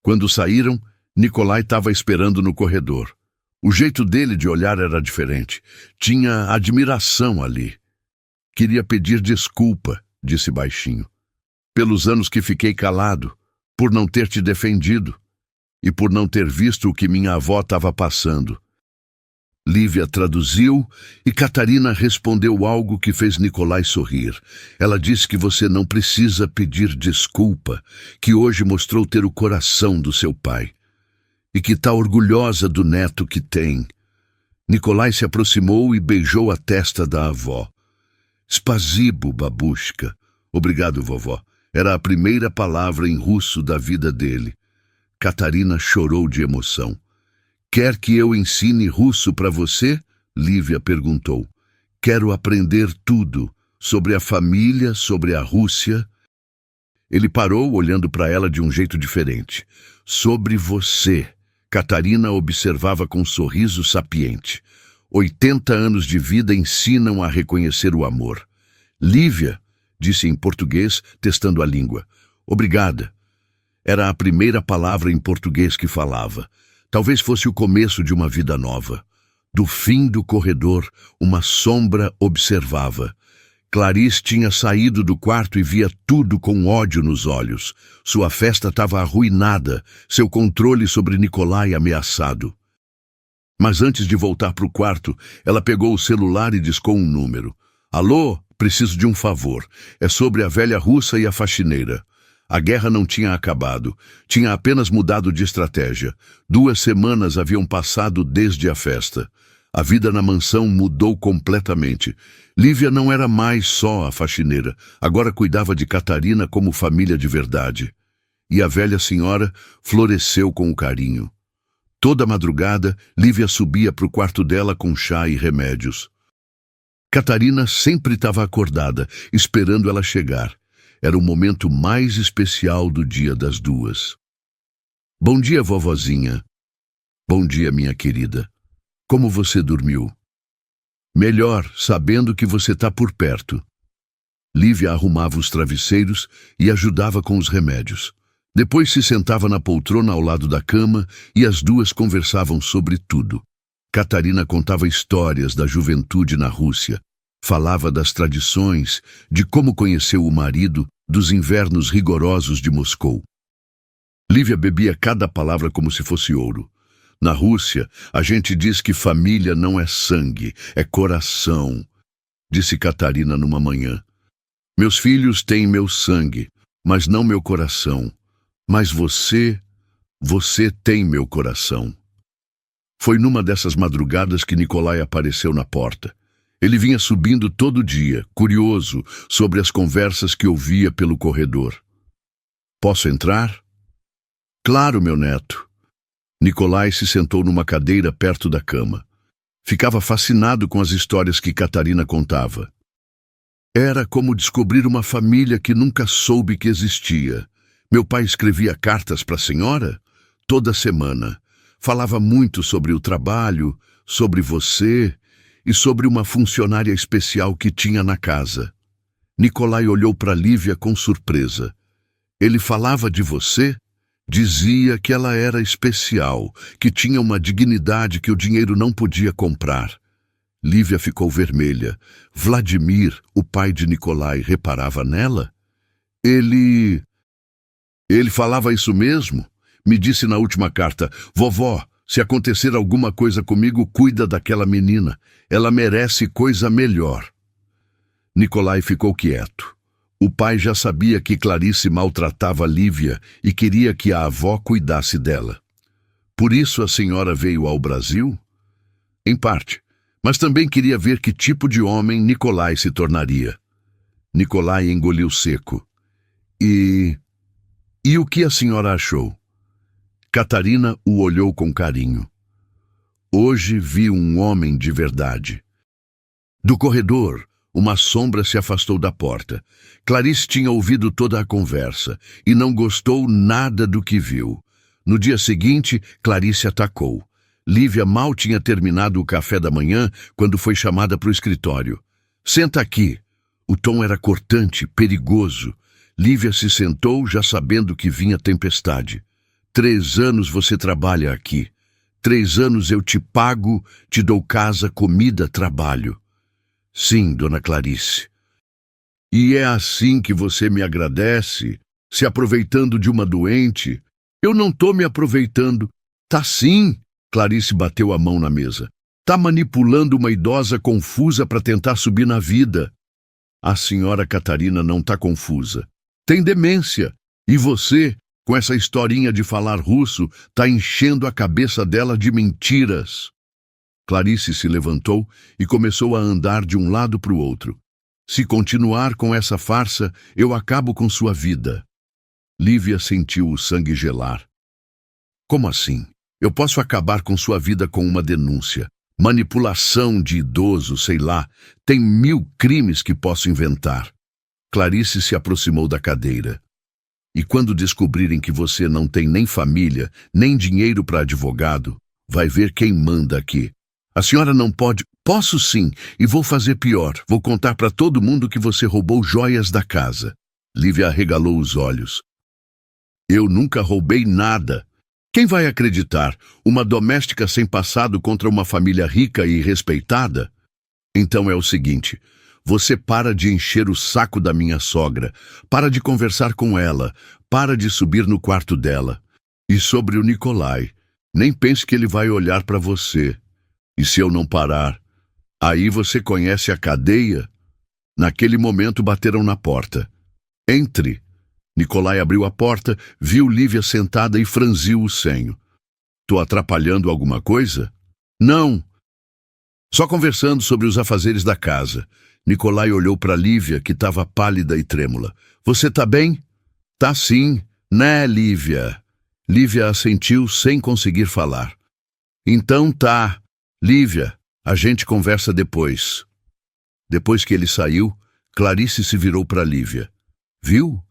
Quando saíram, Nikolai estava esperando no corredor. O jeito dele de olhar era diferente. Tinha admiração ali. Queria pedir desculpa, disse baixinho. Pelos anos que fiquei calado, por não ter te defendido e por não ter visto o que minha avó estava passando. Lívia traduziu e Catarina respondeu algo que fez Nikolai sorrir. Ela disse que você não precisa pedir desculpa, que hoje mostrou ter o coração do seu pai e que está orgulhosa do neto que tem. Nikolai se aproximou e beijou a testa da avó. Spasibo, babushka. Obrigado, vovó. Era a primeira palavra em russo da vida dele. Catarina chorou de emoção. Quer que eu ensine russo para você? Lívia perguntou. Quero aprender tudo, sobre a família, sobre a Rússia. Ele parou, olhando para ela de um jeito diferente. Sobre você. Catarina observava com um sorriso sapiente. 80 anos de vida ensinam a reconhecer o amor. Lívia, disse em português, testando a língua. Obrigada. Era a primeira palavra em português que falava. Talvez fosse o começo de uma vida nova. Do fim do corredor, uma sombra observava. Clarice tinha saído do quarto e via tudo com ódio nos olhos. Sua festa estava arruinada, seu controle sobre Nikolai ameaçado. Mas antes de voltar para o quarto, ela pegou o celular e discou um número. Alô, preciso de um favor. É sobre a velha russa e a faxineira. A guerra não tinha acabado. Tinha apenas mudado de estratégia. 2 semanas haviam passado desde a festa. A vida na mansão mudou completamente. Lívia não era mais só a faxineira. Agora cuidava de Catarina como família de verdade. E a velha senhora floresceu com o carinho. Toda madrugada, Lívia subia para o quarto dela com chá e remédios. Catarina sempre estava acordada, esperando ela chegar. Era o momento mais especial do dia das duas. Bom dia, vovozinha. Bom dia, minha querida. Como você dormiu? Melhor, sabendo que você está por perto. Lívia arrumava os travesseiros e ajudava com os remédios. Depois se sentava na poltrona ao lado da cama e as duas conversavam sobre tudo. Catarina contava histórias da juventude na Rússia. Falava das tradições, de como conheceu o marido, dos invernos rigorosos de Moscou. Lívia bebia cada palavra como se fosse ouro. Na Rússia, a gente diz que família não é sangue, é coração, disse Catarina numa manhã. Meus filhos têm meu sangue, mas não meu coração. Mas você tem meu coração. Foi numa dessas madrugadas que Nikolai apareceu na porta. Ele vinha subindo todo dia, curioso sobre as conversas que ouvia pelo corredor. Posso entrar? Claro, meu neto. Nikolai se sentou numa cadeira perto da cama. Ficava fascinado com as histórias que Catarina contava. Era como descobrir uma família que nunca soube que existia. Meu pai escrevia cartas para a senhora toda semana. Falava muito sobre o trabalho, sobre você e sobre uma funcionária especial que tinha na casa. Nikolai olhou para Lívia com surpresa. Ele falava de você? Dizia que ela era especial, que tinha uma dignidade que o dinheiro não podia comprar. Lívia ficou vermelha. Vladimir, o pai de Nikolai, reparava nela? Ele falava isso mesmo? Me disse na última carta, vovó, se acontecer alguma coisa comigo, cuida daquela menina. Ela merece coisa melhor. Nikolai ficou quieto. O pai já sabia que Clarice maltratava Lívia e queria que a avó cuidasse dela. Por isso a senhora veio ao Brasil? Em parte, mas também queria ver que tipo de homem Nikolai se tornaria. Nikolai engoliu seco. E o que a senhora achou? Catarina o olhou com carinho. Hoje vi um homem de verdade. Do corredor, uma sombra se afastou da porta. Clarice tinha ouvido toda a conversa e não gostou nada do que viu. No dia seguinte, Clarice atacou. Lívia mal tinha terminado o café da manhã quando foi chamada para o escritório. Senta aqui. O tom era cortante, perigoso. Lívia se sentou já sabendo que vinha tempestade. 3 anos você trabalha aqui. 3 anos eu te pago, te dou casa, comida, trabalho. Sim, dona Clarice. E é assim que você me agradece, se aproveitando de uma doente? Eu não tô me aproveitando. Tá sim. Clarice bateu a mão na mesa. Tá manipulando uma idosa confusa para tentar subir na vida. A senhora Catarina não tá confusa. Tem demência. E você, com essa historinha de falar russo, tá enchendo a cabeça dela de mentiras. Clarice se levantou e começou a andar de um lado para o outro. Se continuar com essa farsa, eu acabo com sua vida. Lívia sentiu o sangue gelar. Como assim? Eu posso acabar com sua vida com uma denúncia. Manipulação de idoso, sei lá. Tem 1000 crimes que posso inventar. Clarice se aproximou da cadeira. E quando descobrirem que você não tem nem família, nem dinheiro para advogado, vai ver quem manda aqui. A senhora não pode... Posso sim, e vou fazer pior. Vou contar para todo mundo que você roubou joias da casa. Lívia arregalou os olhos. Eu nunca roubei nada. Quem vai acreditar? Uma doméstica sem passado contra uma família rica e respeitada? Então é o seguinte, você para de encher o saco da minha sogra, para de conversar com ela, para de subir no quarto dela. E sobre o Nicolai, nem pense que ele vai olhar para você. E se eu não parar, aí você conhece a cadeia? Naquele momento bateram na porta. Entre. Nicolai abriu a porta, viu Lívia sentada e franziu o senho. Tô atrapalhando alguma coisa? Não. Só conversando sobre os afazeres da casa. Nicolai olhou para Lívia, que estava pálida e trêmula. Você tá bem? Tá sim, né, Lívia? Lívia assentiu sem conseguir falar. Então tá. Lívia, a gente conversa depois. Depois que ele saiu, Clarice se virou para Lívia. Viu?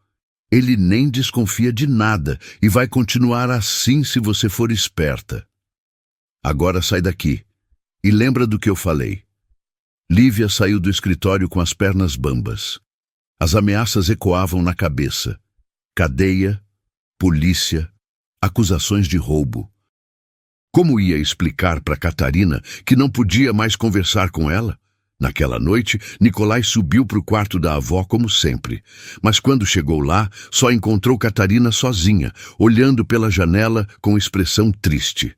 Ele nem desconfia de nada e vai continuar assim se você for esperta. Agora sai daqui. E lembra do que eu falei. Lívia saiu do escritório com as pernas bambas. As ameaças ecoavam na cabeça. Cadeia, polícia, acusações de roubo. Como ia explicar para Catarina que não podia mais conversar com ela? Naquela noite, Nicolai subiu para o quarto da avó como sempre. Mas quando chegou lá, só encontrou Catarina sozinha, olhando pela janela com expressão triste.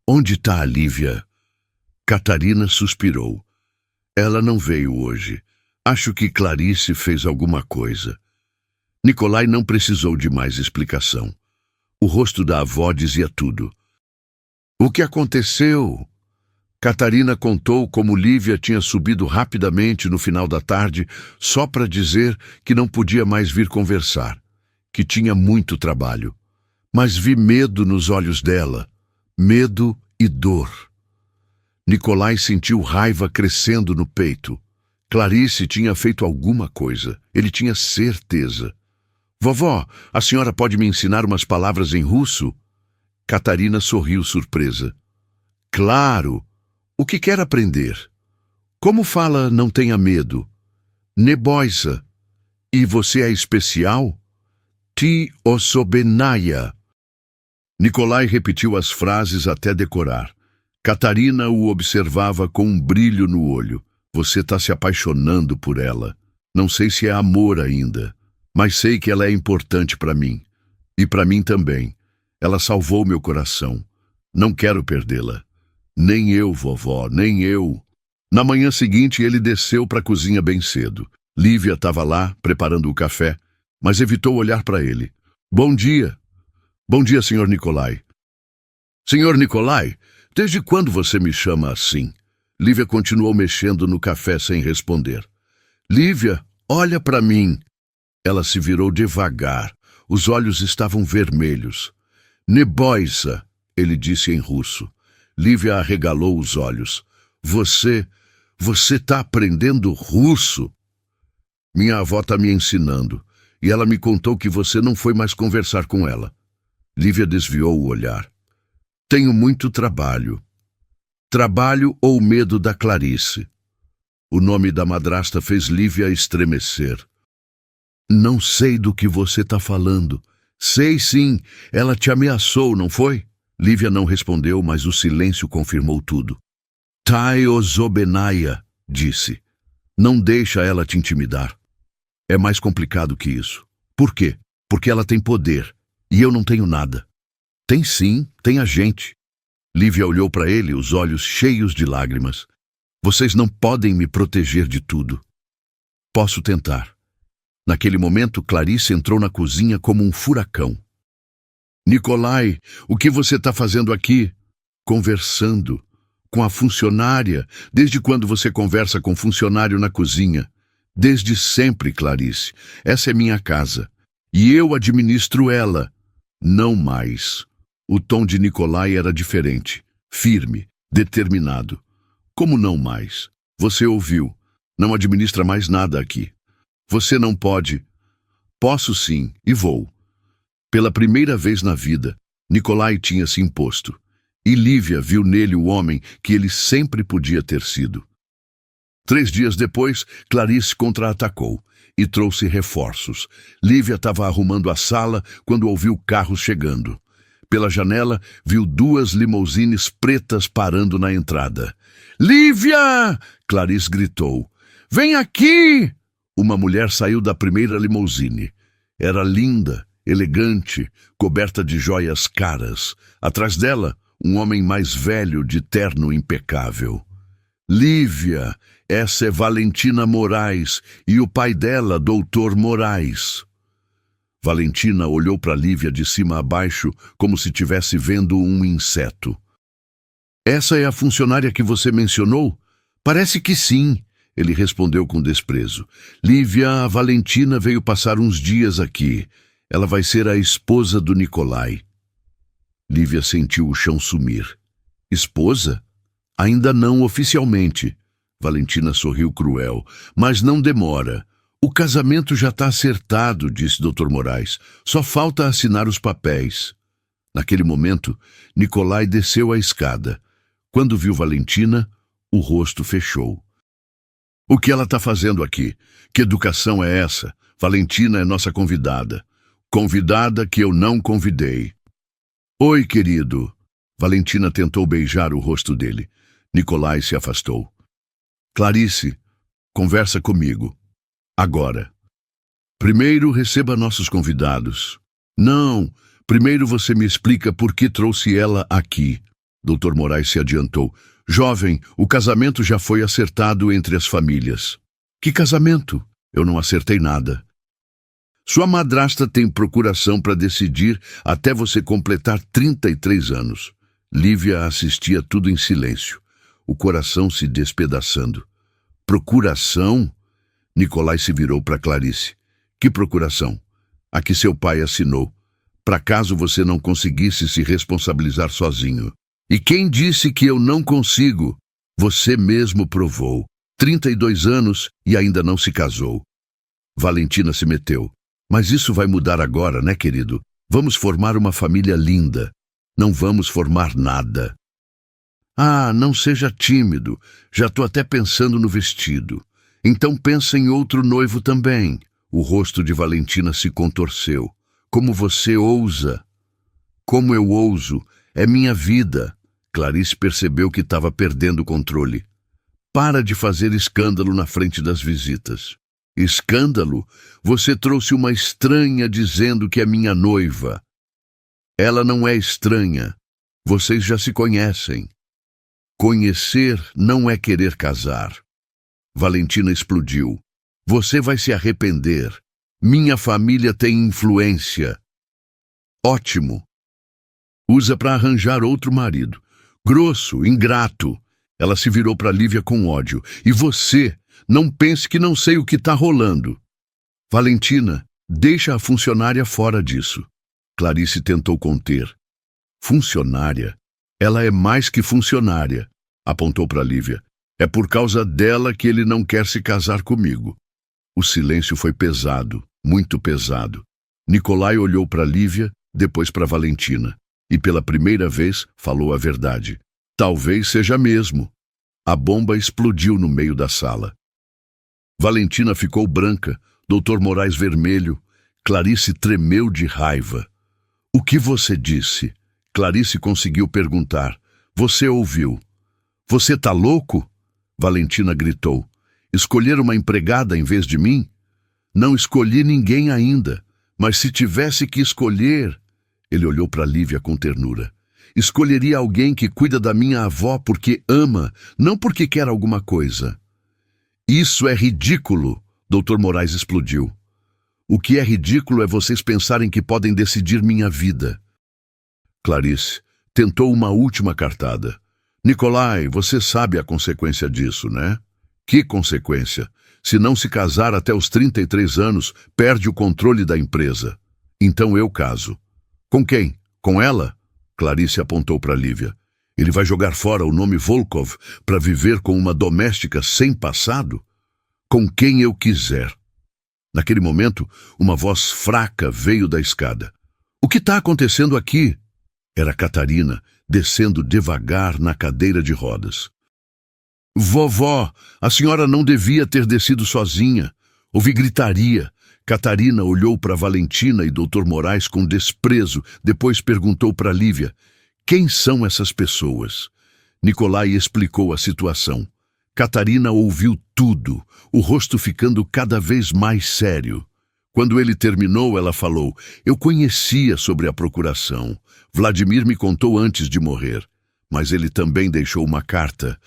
Onde está a Lívia? Catarina suspirou. Ela não veio hoje. Acho que Clarice fez alguma coisa. Nicolai não precisou de mais explicação. O rosto da avó dizia tudo. O que aconteceu? Catarina contou como Lívia tinha subido rapidamente no final da tarde só para dizer que não podia mais vir conversar, que tinha muito trabalho. Mas vi medo nos olhos dela, medo e dor. Nicolai sentiu raiva crescendo no peito. Clarice tinha feito alguma coisa, ele tinha certeza. Vovó, a senhora pode me ensinar umas palavras em russo? Catarina sorriu surpresa. Claro! O que quer aprender? Como fala não tenha medo? Neboisa. E você é especial? Ti osobenaya. Nicolai repetiu as frases até decorar. Catarina o observava com um brilho no olho. Você está se apaixonando por ela. Não sei se é amor ainda, mas sei que ela é importante para mim. E para mim também. Ela salvou meu coração. Não quero perdê-la. Nem eu, vovó, nem eu. Na manhã seguinte, ele desceu para a cozinha bem cedo. Lívia estava lá, preparando o café, mas evitou olhar para ele. Bom dia. Bom dia, senhor Nicolai. Senhor Nicolai, desde quando você me chama assim? Lívia continuou mexendo no café sem responder. Lívia, olha para mim. Ela se virou devagar. Os olhos estavam vermelhos. Neboisa, ele disse em russo. Lívia arregalou os olhos. Você está aprendendo russo? Minha avó está me ensinando, e ela me contou que você não foi mais conversar com ela. Lívia desviou o olhar. Tenho muito trabalho. Trabalho ou medo da Clarice? O nome da madrasta fez Lívia estremecer. Não sei do que você está falando. Sei sim, ela te ameaçou, não foi? Lívia não respondeu, mas o silêncio confirmou tudo. Tai Ozobenaya, disse. Não deixa ela te intimidar. É mais complicado que isso. Por quê? Porque ela tem poder, e eu não tenho nada. Tem sim, tem a gente. Lívia olhou para ele, os olhos cheios de lágrimas. Vocês não podem me proteger de tudo. Posso tentar. Naquele momento, Clarice entrou na cozinha como um furacão. Nicolai, o que você está fazendo aqui? Conversando. Com a funcionária. Desde quando você conversa com funcionário na cozinha? Desde sempre, Clarice. Essa é minha casa. E eu administro ela. Não mais. O tom de Nicolai era diferente. Firme. Determinado. Como não mais? Você ouviu. Não administra mais nada aqui. Você não pode. Posso sim, e vou. Pela primeira vez na vida, Nicolai tinha se imposto. E Lívia viu nele o homem que ele sempre podia ter sido. 3 dias depois, Clarice contra-atacou e trouxe reforços. Lívia estava arrumando a sala quando ouviu carros chegando. Pela janela, viu 2 limousines pretas parando na entrada. "Lívia!" Clarice gritou. "Vem aqui!" Uma mulher saiu da primeira limousine. Era linda, elegante, coberta de joias caras. Atrás dela, um homem mais velho de terno impecável. "Lívia, essa é Valentina Moraes e o pai dela, Dr. Moraes." Valentina olhou para Lívia de cima a baixo, como se estivesse vendo um inseto. "Essa é a funcionária que você mencionou?" "Parece que sim," ele respondeu com desprezo. "Lívia, a Valentina veio passar uns dias aqui. Ela vai ser a esposa do Nicolai." Lívia sentiu o chão sumir. "Esposa? Ainda não oficialmente." Valentina sorriu cruel. "Mas não demora. O casamento já está acertado", disse Dr. Moraes. "Só falta assinar os papéis." Naquele momento, Nicolai desceu a escada. Quando viu Valentina, o rosto fechou. "O que ela está fazendo aqui? Que educação é essa? Valentina é nossa convidada. Convidada que eu não convidei." "Oi, querido." Valentina tentou beijar o rosto dele. Nicolai se afastou. "Clarice, conversa comigo. Agora. Primeiro receba nossos convidados." "Não, primeiro você me explica por que trouxe ela aqui." Dr. Moraes se adiantou. "Jovem, o casamento já foi acertado entre as famílias." "Que casamento? Eu não acertei nada." "Sua madrasta tem procuração para decidir até você completar 33 anos. Lívia assistia tudo em silêncio, o coração se despedaçando. "Procuração?" Nicolai se virou para Clarice. "Que procuração?" "A que seu pai assinou, para caso você não conseguisse se responsabilizar sozinho." "E quem disse que eu não consigo?" "Você mesmo provou. 32 anos e ainda não se casou." Valentina se meteu. "Mas isso vai mudar agora, né, querido? Vamos formar uma família linda. Não vamos formar nada." "Ah, não seja tímido. Já estou até pensando no vestido." "Então pensa em outro noivo também." O rosto de Valentina se contorceu. "Como você ousa?" "Como eu ouso? É minha vida." Clarice percebeu que estava perdendo o controle. "Para de fazer escândalo na frente das visitas." "Escândalo? Você trouxe uma estranha dizendo que é minha noiva." "Ela não é estranha. Vocês já se conhecem." "Conhecer não é querer casar." Valentina explodiu. "Você vai se arrepender. Minha família tem influência." "Ótimo. Usa para arranjar outro marido. Grosso, ingrato." Ela se virou para Lívia com ódio. "E você, não pense que não sei o que está rolando." "Valentina, deixa a funcionária fora disso." Clarice tentou conter. "Funcionária? Ela é mais que funcionária." Apontou para Lívia. "É por causa dela que ele não quer se casar comigo." O silêncio foi pesado, muito pesado. Nicolai olhou para Lívia, depois para Valentina, e pela primeira vez falou a verdade. "Talvez seja mesmo." A bomba explodiu no meio da sala. Valentina ficou branca, Dr. Moraes vermelho, Clarice tremeu de raiva. "O que você disse?" Clarice conseguiu perguntar. "Você ouviu?" "Você tá louco?" Valentina gritou. "Escolher uma empregada em vez de mim?" "Não escolhi ninguém ainda, mas se tivesse que escolher..." Ele olhou para Lívia com ternura. "Escolheria alguém que cuida da minha avó porque ama, não porque quer alguma coisa." "Isso é ridículo!" Dr. Moraes explodiu. "O que é ridículo é vocês pensarem que podem decidir minha vida." Clarice tentou uma última cartada. "Nicolai, você sabe a consequência disso, né?" "Que consequência? Se não se casar até os 33 anos, perde o controle da empresa." "Então eu caso." "Com quem? Com ela?" Clarice apontou para Lívia. "Ele vai jogar fora o nome Volkov para viver com uma doméstica sem passado?" "Com quem eu quiser." Naquele momento, uma voz fraca veio da escada. "O que está acontecendo aqui?" Era Catarina, descendo devagar na cadeira de rodas. "Vovó, a senhora não devia ter descido sozinha. Ouvi gritaria. Catarina olhou para Valentina e Dr. Moraes com desprezo, depois perguntou para Lívia: quem são essas pessoas? Nicolai explicou a situação. Catarina ouviu tudo, o rosto ficando cada vez mais sério. Quando ele terminou, ela falou: eu conhecia sobre a procuração. Vladimir me contou antes de morrer. Mas ele também deixou uma carta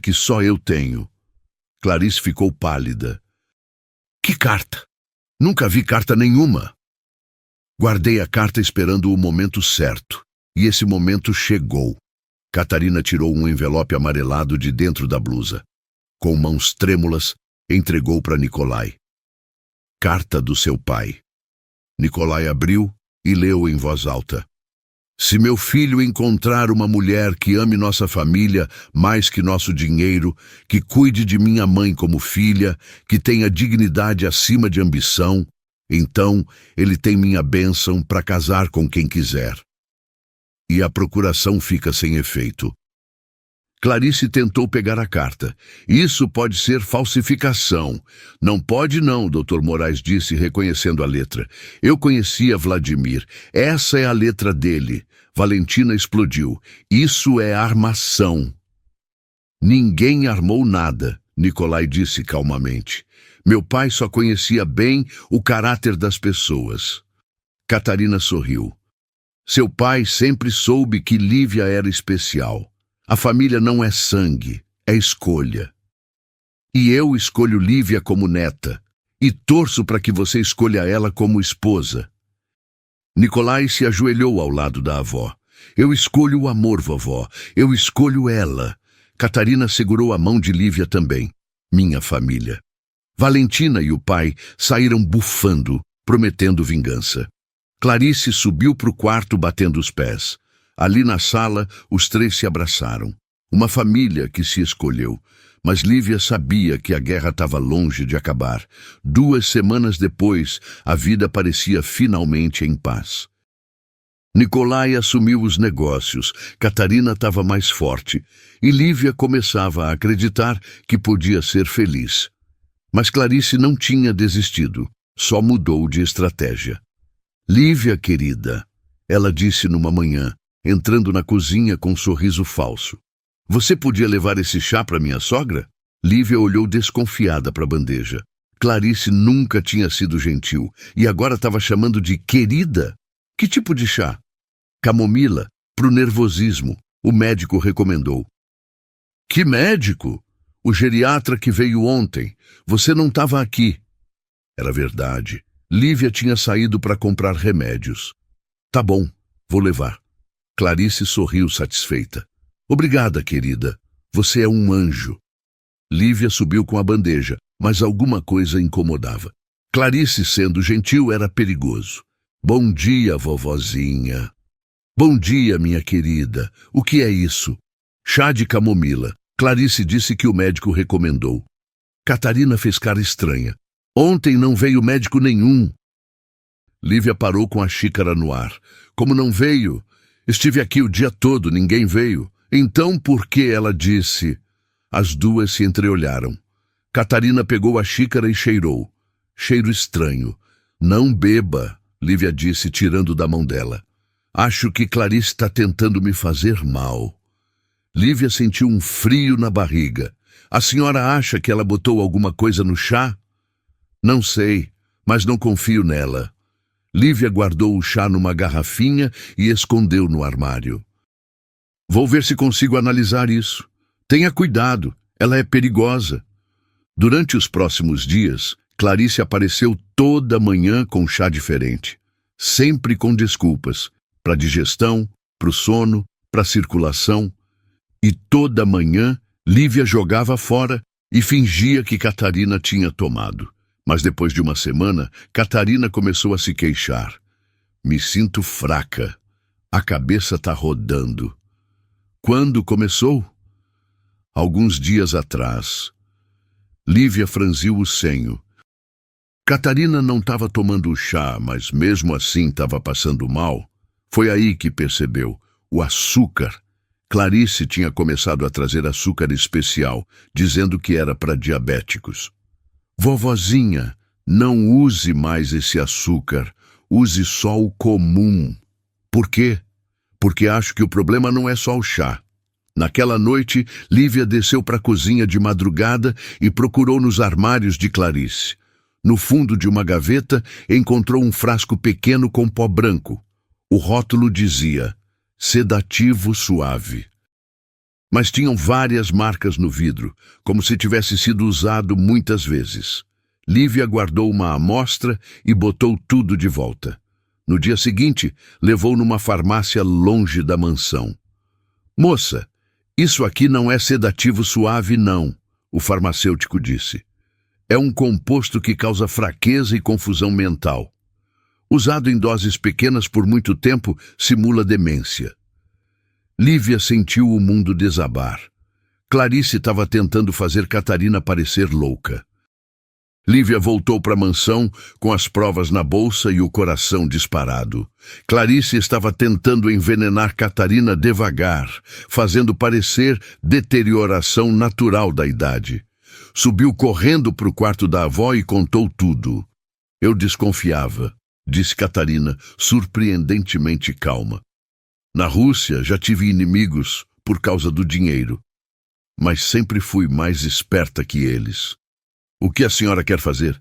que só eu tenho. Clarice ficou pálida. Que carta? Nunca vi carta nenhuma. Guardei a carta esperando o momento certo, e esse momento chegou. Catarina tirou um envelope amarelado de dentro da blusa. Com mãos trêmulas, entregou para Nicolai. Carta do seu pai. Nicolai abriu e leu em voz alta. Se meu filho encontrar uma mulher que ame nossa família mais que nosso dinheiro, que cuide de minha mãe como filha, que tenha dignidade acima de ambição, então ele tem minha bênção para casar com quem quiser. E a procuração fica sem efeito. Clarice tentou pegar a carta. Isso pode ser falsificação. Não pode não, Dr. Moraes disse, reconhecendo a letra. Eu conhecia Vladimir. Essa é a letra dele. Valentina explodiu. Isso é armação. Ninguém armou nada, Nicolai disse calmamente. Meu pai só conhecia bem o caráter das pessoas. Catarina sorriu. Seu pai sempre soube que Lívia era especial. A família não é sangue, é escolha. E eu escolho Lívia como neta, e torço para que você escolha ela como esposa. Nicolai se ajoelhou ao lado da avó. Eu escolho o amor, vovó, eu escolho ela. Catarina segurou a mão de Lívia também, minha família. Valentina e o pai saíram bufando, prometendo vingança. Clarice subiu para o quarto batendo os pés. Ali na sala, os três se abraçaram. Uma família que se escolheu. Mas Lívia sabia que a guerra estava longe de acabar. 2 semanas depois, a vida parecia finalmente em paz. Nicolai assumiu os negócios, Catarina estava mais forte, e Lívia começava a acreditar que podia ser feliz. Mas Clarice não tinha desistido, só mudou de estratégia. Lívia, querida, ela disse numa manhã, entrando na cozinha com um sorriso falso. Você podia levar esse chá para minha sogra? Lívia olhou desconfiada para a bandeja. Clarice nunca tinha sido gentil e agora estava chamando de querida. Que tipo de chá? Camomila, pro nervosismo, o médico recomendou. Que médico? O geriatra que veio ontem. Você não estava aqui. Era verdade. Lívia tinha saído para comprar remédios. Tá bom, vou levar. Clarice sorriu satisfeita. Obrigada, querida. Você é um anjo. Lívia subiu com a bandeja, mas alguma coisa incomodava. Clarice, sendo gentil, era perigoso. Bom dia, vovozinha. Bom dia, minha querida. O que é isso? Chá de camomila. Clarice disse que o médico recomendou. Catarina fez cara estranha. Ontem não veio médico nenhum. Lívia parou com a xícara no ar. Como não veio? Estive aqui o dia todo, ninguém veio. Então por que ela disse? As duas se entreolharam. Catarina pegou a xícara e cheirou. Cheiro estranho. Não beba, Lívia disse, tirando da mão dela. Acho que Clarice está tentando me fazer mal. Lívia sentiu um frio na barriga. A senhora acha que ela botou alguma coisa no chá? Não sei, mas não confio nela. Lívia guardou o chá numa garrafinha e escondeu no armário. Vou ver se consigo analisar isso. Tenha cuidado, ela é perigosa. Durante os próximos dias, Clarice apareceu toda manhã com chá diferente. Sempre com desculpas. Para digestão, para o sono, para circulação. E toda manhã, Lívia jogava fora e fingia que Catarina tinha tomado. Mas depois de uma semana, Catarina começou a se queixar. Me sinto fraca. A cabeça está rodando. Quando começou? Alguns dias atrás. Lívia franziu o senho. Catarina não estava tomando o chá, mas mesmo assim estava passando mal. Foi aí que percebeu. O açúcar. Clarice tinha começado a trazer açúcar especial, dizendo que era para diabéticos. Vovozinha, Não use mais esse açúcar. Use só o comum. Por quê? Porque acho que o problema não é só o chá. Naquela noite, Lívia desceu para a cozinha de madrugada e procurou nos armários de Clarice. No fundo de uma gaveta, encontrou um frasco pequeno com pó branco. O rótulo dizia: sedativo suave. Mas tinham várias marcas no vidro, como se tivesse sido usado muitas vezes. Lívia guardou uma amostra e botou tudo de volta. No dia seguinte, levou numa farmácia longe da mansão. Moça, isso aqui não é sedativo suave, não, o farmacêutico disse. É um composto que causa fraqueza e confusão mental. Usado em doses pequenas por muito tempo, simula demência. Lívia sentiu o mundo desabar. Clarice estava tentando fazer Catarina parecer louca. Lívia voltou para a mansão com as provas na bolsa e o coração disparado. Clarice estava tentando envenenar Catarina devagar, fazendo parecer deterioração natural da idade. Subiu correndo para o quarto da avó e contou tudo. Eu desconfiava, disse Catarina, surpreendentemente calma. Na Rússia já tive inimigos por causa do dinheiro, mas sempre fui mais esperta que eles. O que a senhora quer fazer?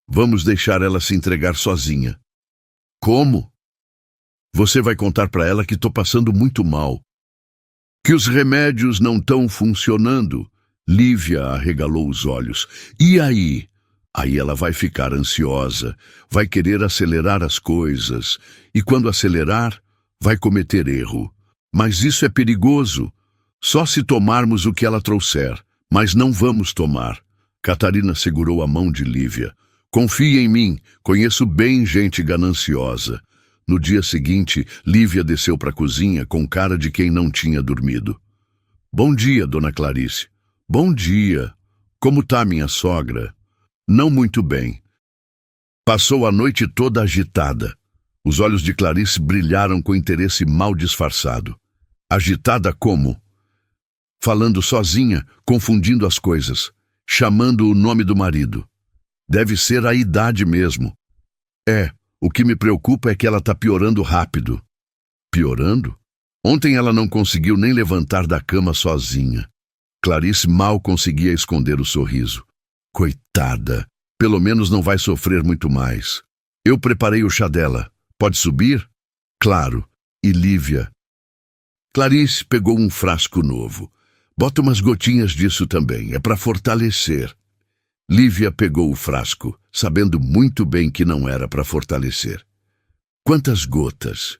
Vamos deixar ela se entregar sozinha. Como? Você vai contar para ela que estou passando muito mal. Que os remédios não estão funcionando. Lívia arregalou os olhos. E aí? Aí ela vai ficar ansiosa, vai querer acelerar as coisas. E quando acelerar, vai cometer erro. Mas isso é perigoso. Só se tomarmos o que ela trouxer. Mas não vamos tomar. Catarina segurou a mão de Lívia. Confie em mim, conheço bem gente gananciosa. No dia seguinte, Lívia desceu para a cozinha com cara de quem não tinha dormido. Bom dia, dona Clarice. Bom dia. Como tá minha sogra? Não muito bem. Passou a noite toda agitada. Os olhos de Clarice brilharam com interesse mal disfarçado. Agitada como? Falando sozinha, confundindo as coisas. Chamando o nome do marido. Deve ser a idade mesmo. O que me preocupa é que ela está piorando rápido. Piorando? Ontem ela não conseguiu nem levantar da cama sozinha. Clarice mal conseguia esconder o sorriso. Coitada, pelo menos não vai sofrer muito mais. Eu preparei o chá dela. Pode subir? Claro. E Lívia? Clarice pegou um frasco novo. Bota umas gotinhas disso também, é para fortalecer. Lívia pegou o frasco, sabendo muito bem que não era para fortalecer. Quantas gotas?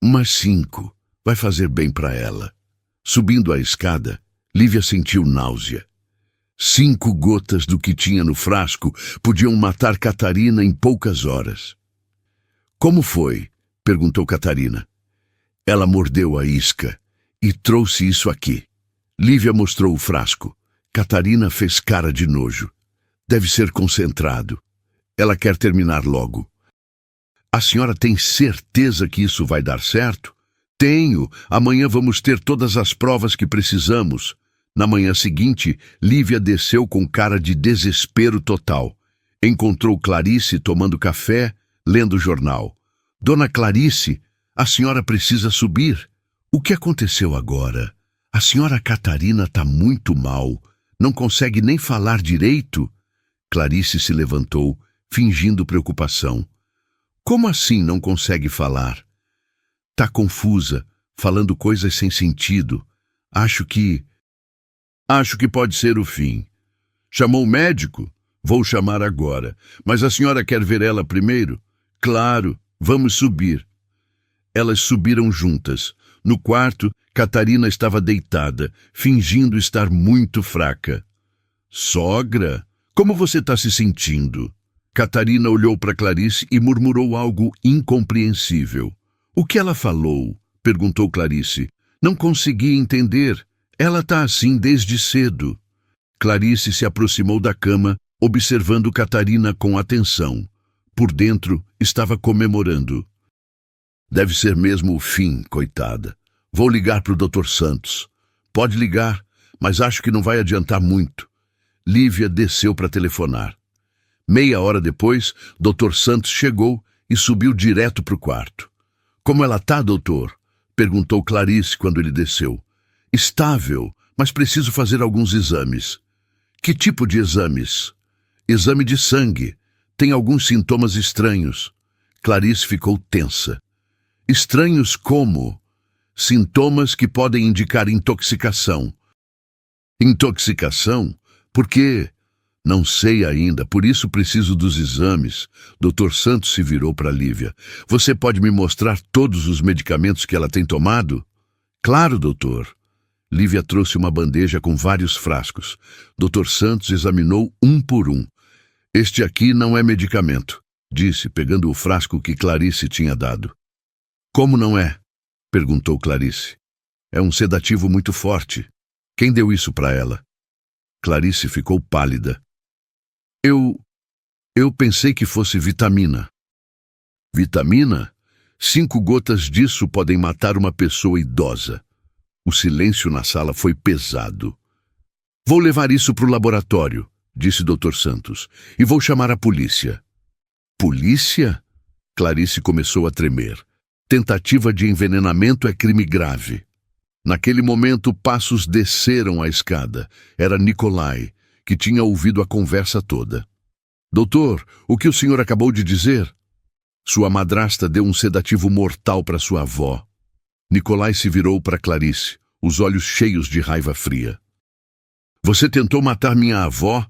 Umas 5. Vai fazer bem para ela. Subindo a escada, Lívia sentiu náusea. 5 gotas do que tinha no frasco podiam matar Catarina em poucas horas. Como foi? Perguntou Catarina. Ela mordeu a isca e trouxe isso aqui. Lívia mostrou o frasco. Catarina fez cara de nojo. Deve ser concentrado. Ela quer terminar logo. A senhora tem certeza que isso vai dar certo? Tenho. Amanhã vamos ter todas as provas que precisamos. Na manhã seguinte, Lívia desceu com cara de desespero total. Encontrou Clarice tomando café, lendo o jornal. Dona Clarice, a senhora precisa subir. O que aconteceu agora? A senhora Catarina está muito mal. Não consegue nem falar direito? Clarice se levantou, fingindo preocupação. Como assim não consegue falar? Tá confusa, falando coisas sem sentido. Acho que pode ser o fim. Chamou o médico? Vou chamar agora. Mas a senhora quer ver ela primeiro? Claro, vamos subir. Elas subiram juntas. No quarto, Catarina estava deitada, fingindo estar muito fraca. Sogra, como você está se sentindo? Catarina olhou para Clarice e murmurou algo incompreensível. O que ela falou? Perguntou Clarice. Não consegui entender. Ela está assim desde cedo. Clarice se aproximou da cama, observando Catarina com atenção. Por dentro, estava comemorando. Deve ser mesmo o fim, coitada. Vou ligar para o Dr. Santos. Pode ligar, mas acho que não vai adiantar muito. Lívia desceu para telefonar. Meia hora depois, Dr. Santos chegou e subiu direto para o quarto. Como ela tá, doutor? Perguntou Clarice quando ele desceu. Estável, mas preciso fazer alguns exames. Que tipo de exames? Exame de sangue. Tem alguns sintomas estranhos. Clarice ficou tensa. Estranhos como? Sintomas que podem indicar intoxicação. Intoxicação? Por quê? Não sei ainda, por isso preciso dos exames. Dr. Santos se virou para Lívia. Você pode me mostrar todos os medicamentos que ela tem tomado? Claro, doutor. Lívia trouxe uma bandeja com vários frascos. Dr. Santos examinou um por um. Este aqui não é medicamento, disse, pegando o frasco que Clarice tinha dado. Como não é? Perguntou Clarice. É um sedativo muito forte. Quem deu isso para ela? Clarice ficou pálida. Eu pensei que fosse vitamina. Vitamina? 5 gotas disso podem matar uma pessoa idosa. O silêncio na sala foi pesado. Vou levar isso para o laboratório, disse Dr. Santos, e vou chamar a polícia. Polícia? Clarice começou a tremer. Tentativa de envenenamento é crime grave. Naquele momento, passos desceram a escada. Era Nicolai, que tinha ouvido a conversa toda. Doutor, o que o senhor acabou de dizer? Sua madrasta deu um sedativo mortal para sua avó. Nicolai se virou para Clarice, os olhos cheios de raiva fria. Você tentou matar minha avó?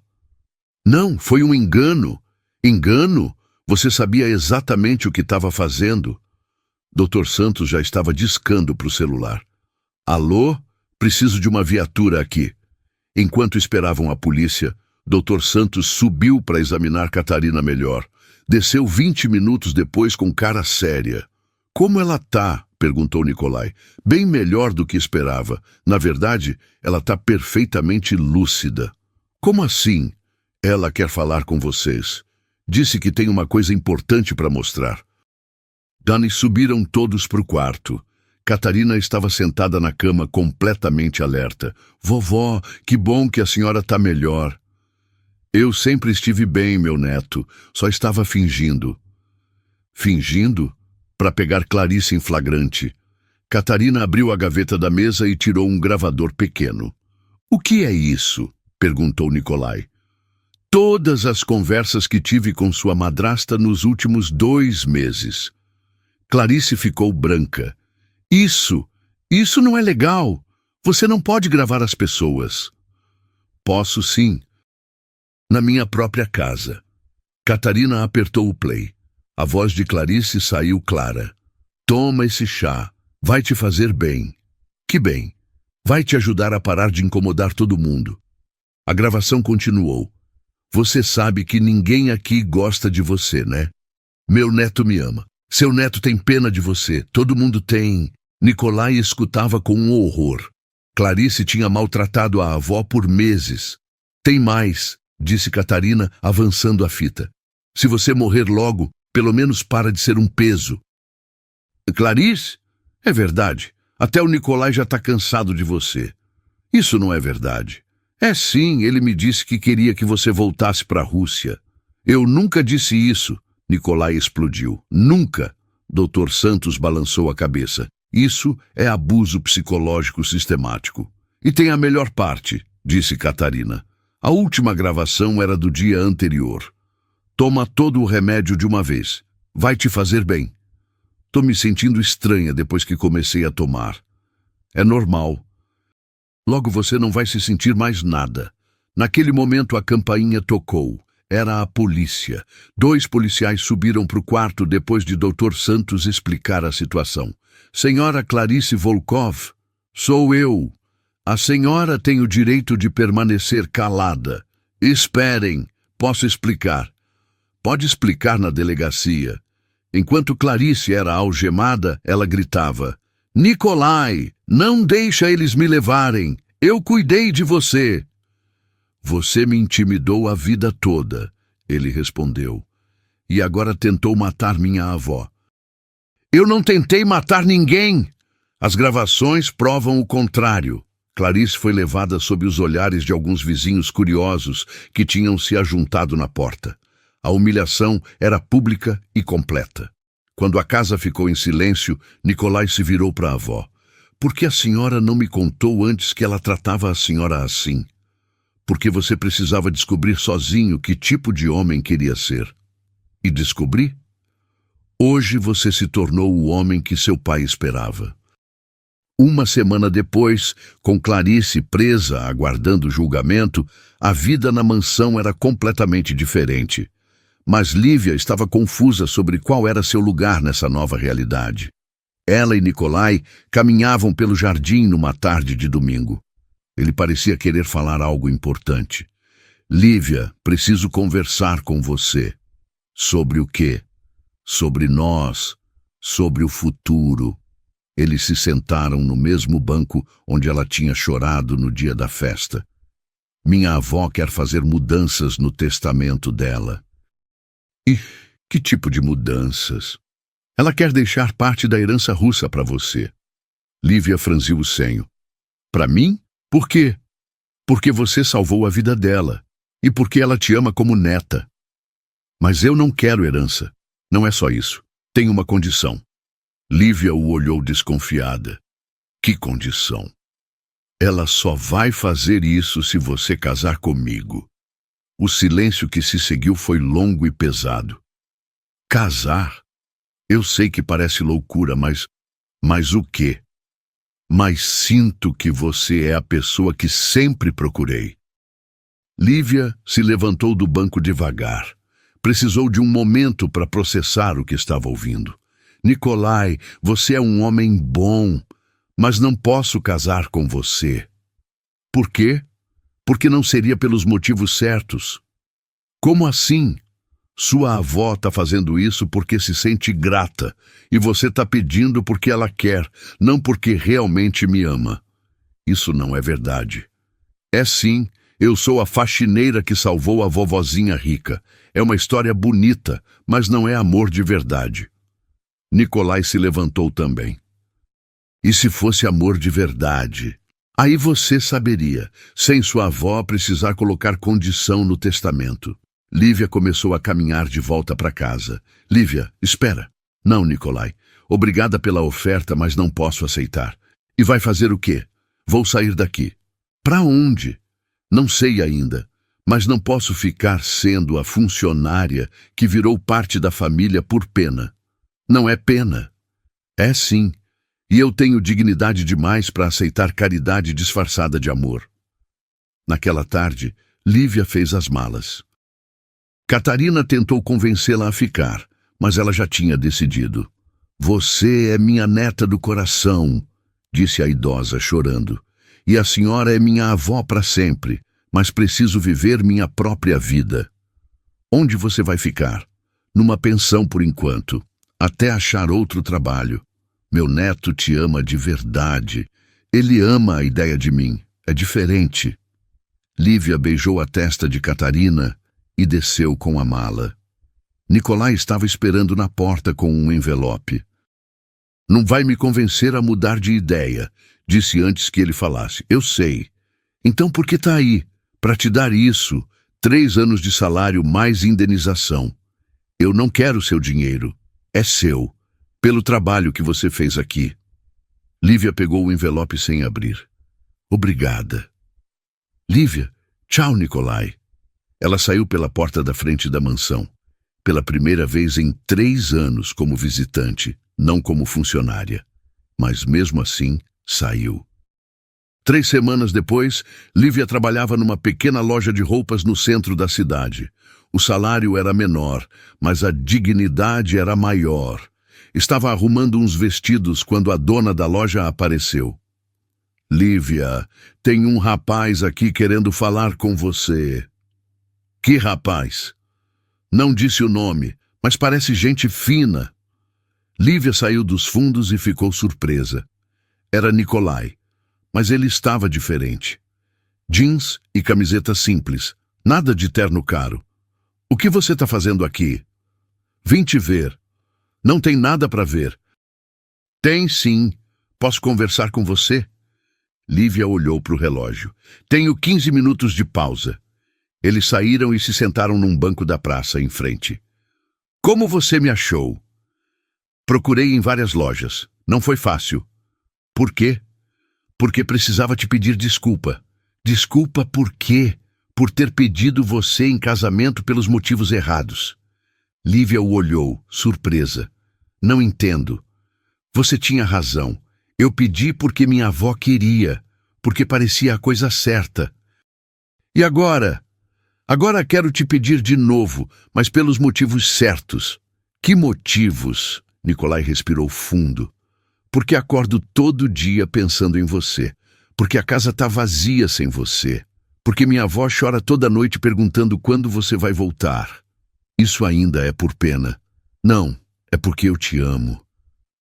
Não, foi um engano. Engano? Você sabia exatamente o que estava fazendo. Dr. Santos já estava discando para o celular. Alô? Preciso de uma viatura aqui. Enquanto esperavam a polícia, Dr. Santos subiu para examinar Catarina melhor. Desceu 20 minutos depois com cara séria. Como ela tá? Perguntou Nicolai. Bem melhor do que esperava. Na verdade, ela tá perfeitamente lúcida. Como assim? Ela quer falar com vocês. Disse que tem uma coisa importante para mostrar. Dani subiram todos para o quarto. Catarina estava sentada na cama completamente alerta. Vovó, que bom que a senhora está melhor. Eu sempre estive bem, meu neto. Só estava fingindo. Fingindo? Para pegar Clarice em flagrante. Catarina abriu a gaveta da mesa e tirou um gravador pequeno. O que é isso? Perguntou Nicolai. Todas as conversas que tive com sua madrasta nos últimos 2 meses. Clarice ficou branca. Isso não é legal. Você não pode gravar as pessoas. Posso sim. Na minha própria casa. Catarina apertou o play. A voz de Clarice saiu clara. Toma esse chá. Vai te fazer bem. Que bem. Vai te ajudar a parar de incomodar todo mundo. A gravação continuou. Você sabe que ninguém aqui gosta de você, né? Meu neto me ama. Seu neto tem pena de você. Todo mundo tem. Nicolai escutava com um horror. Clarice tinha maltratado a avó por meses. Tem mais, disse Catarina, avançando a fita. Se você morrer logo, pelo menos para de ser um peso. Clarice? É verdade. Até o Nicolai já está cansado de você. Isso não é verdade. É sim, ele me disse que queria que você voltasse para a Rússia. Eu nunca disse isso. Nicolai explodiu. Nunca. Dr. Santos balançou a cabeça. Isso é abuso psicológico sistemático. E tem a melhor parte, disse Catarina. A última gravação era do dia anterior. Toma todo o remédio de uma vez. Vai te fazer bem. Tô me sentindo estranha depois que comecei a tomar. É normal. Logo você não vai se sentir mais nada. Naquele momento a campainha tocou. Era a polícia. 2 policiais subiram para o quarto depois de Dr. Santos explicar a situação. Senhora Clarice Volkov, sou eu. A senhora tem o direito de permanecer calada. Esperem, posso explicar. Pode explicar na delegacia. Enquanto Clarice era algemada, ela gritava: Nicolai, não deixa eles me levarem. Eu cuidei de você. Você me intimidou a vida toda, ele respondeu. E agora tentou matar minha avó. Eu não tentei matar ninguém. As gravações provam o contrário. Clarice foi levada sob os olhares de alguns vizinhos curiosos que tinham se ajuntado na porta. A humilhação era pública e completa. Quando a casa ficou em silêncio, Nikolai se virou para a avó. Por que a senhora não me contou antes que ela tratava a senhora assim? Porque você precisava descobrir sozinho que tipo de homem queria ser. E descobri? Hoje você se tornou o homem que seu pai esperava. Uma semana depois, com Clarice presa aguardando o julgamento, a vida na mansão era completamente diferente. Mas Lívia estava confusa sobre qual era seu lugar nessa nova realidade. Ela e Nikolai caminhavam pelo jardim numa tarde de domingo. Ele parecia querer falar algo importante. Lívia, preciso conversar com você. Sobre o quê? Sobre nós, sobre o futuro. Eles se sentaram no mesmo banco onde ela tinha chorado no dia da festa. Minha avó quer fazer mudanças no testamento dela. E que tipo de mudanças? Ela quer deixar parte da herança russa para você. Lívia franziu o senho. Para mim? Por quê? Porque você salvou a vida dela. E porque ela te ama como neta. Mas eu não quero herança. Não é só isso. Tem uma condição. Lívia o olhou desconfiada. Que condição? Ela só vai fazer isso se você casar comigo. O silêncio que se seguiu foi longo e pesado. Casar? Eu sei que parece loucura, mas o quê? Mas sinto que você é a pessoa que sempre procurei. Lívia se levantou do banco devagar. Precisou de um momento para processar o que estava ouvindo. Nikolai, você é um homem bom, mas não posso casar com você. Por quê? Porque não seria pelos motivos certos. Como assim? Sua avó está fazendo isso porque se sente grata, e você está pedindo porque ela quer, não porque realmente me ama. Isso não é verdade. É sim, eu sou a faxineira que salvou a vovozinha rica. É uma história bonita, mas não é amor de verdade. Nikolai se levantou também. E se fosse amor de verdade? Aí você saberia, sem sua avó precisar colocar condição no testamento. Lívia começou a caminhar de volta para casa. Lívia, espera. Não, Nikolai. Obrigada pela oferta, mas não posso aceitar. E vai fazer o quê? Vou sair daqui. Para onde? Não sei ainda. Mas não posso ficar sendo a funcionária que virou parte da família por pena. Não é pena. É sim. E eu tenho dignidade demais para aceitar caridade disfarçada de amor. Naquela tarde, Lívia fez as malas. Catarina tentou convencê-la a ficar, mas ela já tinha decidido. Você é minha neta do coração, disse a idosa chorando. E a senhora é minha avó para sempre, mas preciso viver minha própria vida. Onde você vai ficar? Numa pensão por enquanto, até achar outro trabalho. Meu neto te ama de verdade. Ele ama a ideia de mim. É diferente. Lívia beijou a testa de Catarina e desceu com a mala. Nikolai estava esperando na porta com um envelope. Não vai me convencer a mudar de ideia, disse antes que ele falasse. Eu sei. Então por que está aí? Para te dar isso, 3 anos de salário mais indenização. Eu não quero seu dinheiro. É seu. Pelo trabalho que você fez aqui. Lívia pegou o envelope sem abrir. Obrigada. Lívia, tchau, Nikolai. Ela saiu pela porta da frente da mansão. Pela primeira vez em 3 anos como visitante, não como funcionária. Mas mesmo assim, saiu. 3 semanas depois, Lívia trabalhava numa pequena loja de roupas no centro da cidade. O salário era menor, mas a dignidade era maior. Estava arrumando uns vestidos quando a dona da loja apareceu. Lívia, tem um rapaz aqui querendo falar com você. Que rapaz? Não disse o nome, mas parece gente fina. Lívia saiu dos fundos e ficou surpresa. Era Nikolai, mas ele estava diferente. Jeans e camiseta simples, nada de terno caro. O que você está fazendo aqui? Vim te ver. Não tem nada para ver. Tem sim. Posso conversar com você? Lívia olhou para o relógio. Tenho 15 minutos de pausa. Eles saíram e se sentaram num banco da praça, em frente. Como você me achou? Procurei em várias lojas. Não foi fácil. Por quê? Porque precisava te pedir desculpa. Desculpa por quê? Por ter pedido você em casamento pelos motivos errados. Lívia o olhou, surpresa. Não entendo. Você tinha razão. Eu pedi porque minha avó queria, porque parecia a coisa certa. E agora? Agora quero te pedir de novo, mas pelos motivos certos. Que motivos? Nicolai respirou fundo. Porque acordo todo dia pensando em você. Porque a casa tá vazia sem você. Porque minha avó chora toda noite perguntando quando você vai voltar. Isso ainda é por pena. Não, é porque eu te amo.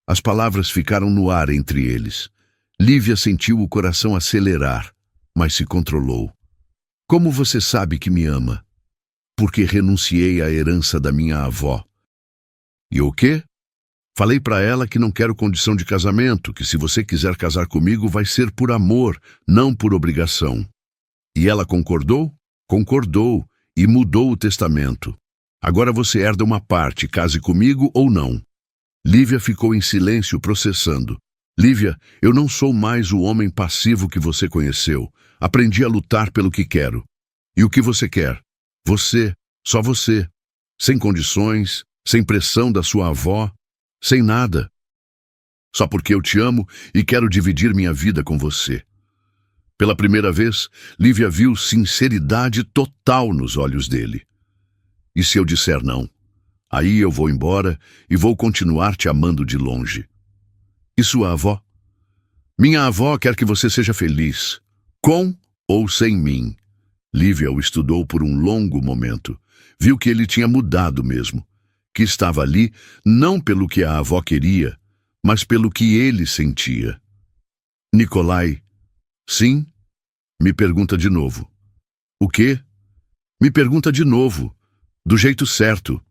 As palavras ficaram no ar entre eles. Lívia sentiu o coração acelerar, mas se controlou. Como você sabe que me ama? Porque renunciei à herança da minha avó. E o quê? Falei para ela que não quero condição de casamento, que se você quiser casar comigo vai ser por amor, não por obrigação. E ela concordou? Concordou e mudou o testamento. Agora você herda uma parte, case comigo ou não. Lívia ficou em silêncio, processando. Lívia, eu não sou mais o homem passivo que você conheceu. Aprendi a lutar pelo que quero. E o que você quer? Você, só você. Sem condições, sem pressão da sua avó, sem nada. Só porque eu te amo e quero dividir minha vida com você. Pela primeira vez, Lívia viu sinceridade total nos olhos dele. E se eu disser não? Aí eu vou embora e vou continuar te amando de longe. E sua avó? Minha avó quer que você seja feliz, com ou sem mim. Lívia o estudou por um longo momento. Viu que ele tinha mudado mesmo. Que estava ali não pelo que a avó queria, mas pelo que ele sentia. Nicolai, sim? Me pergunta de novo. O quê? Me pergunta de novo, do jeito certo.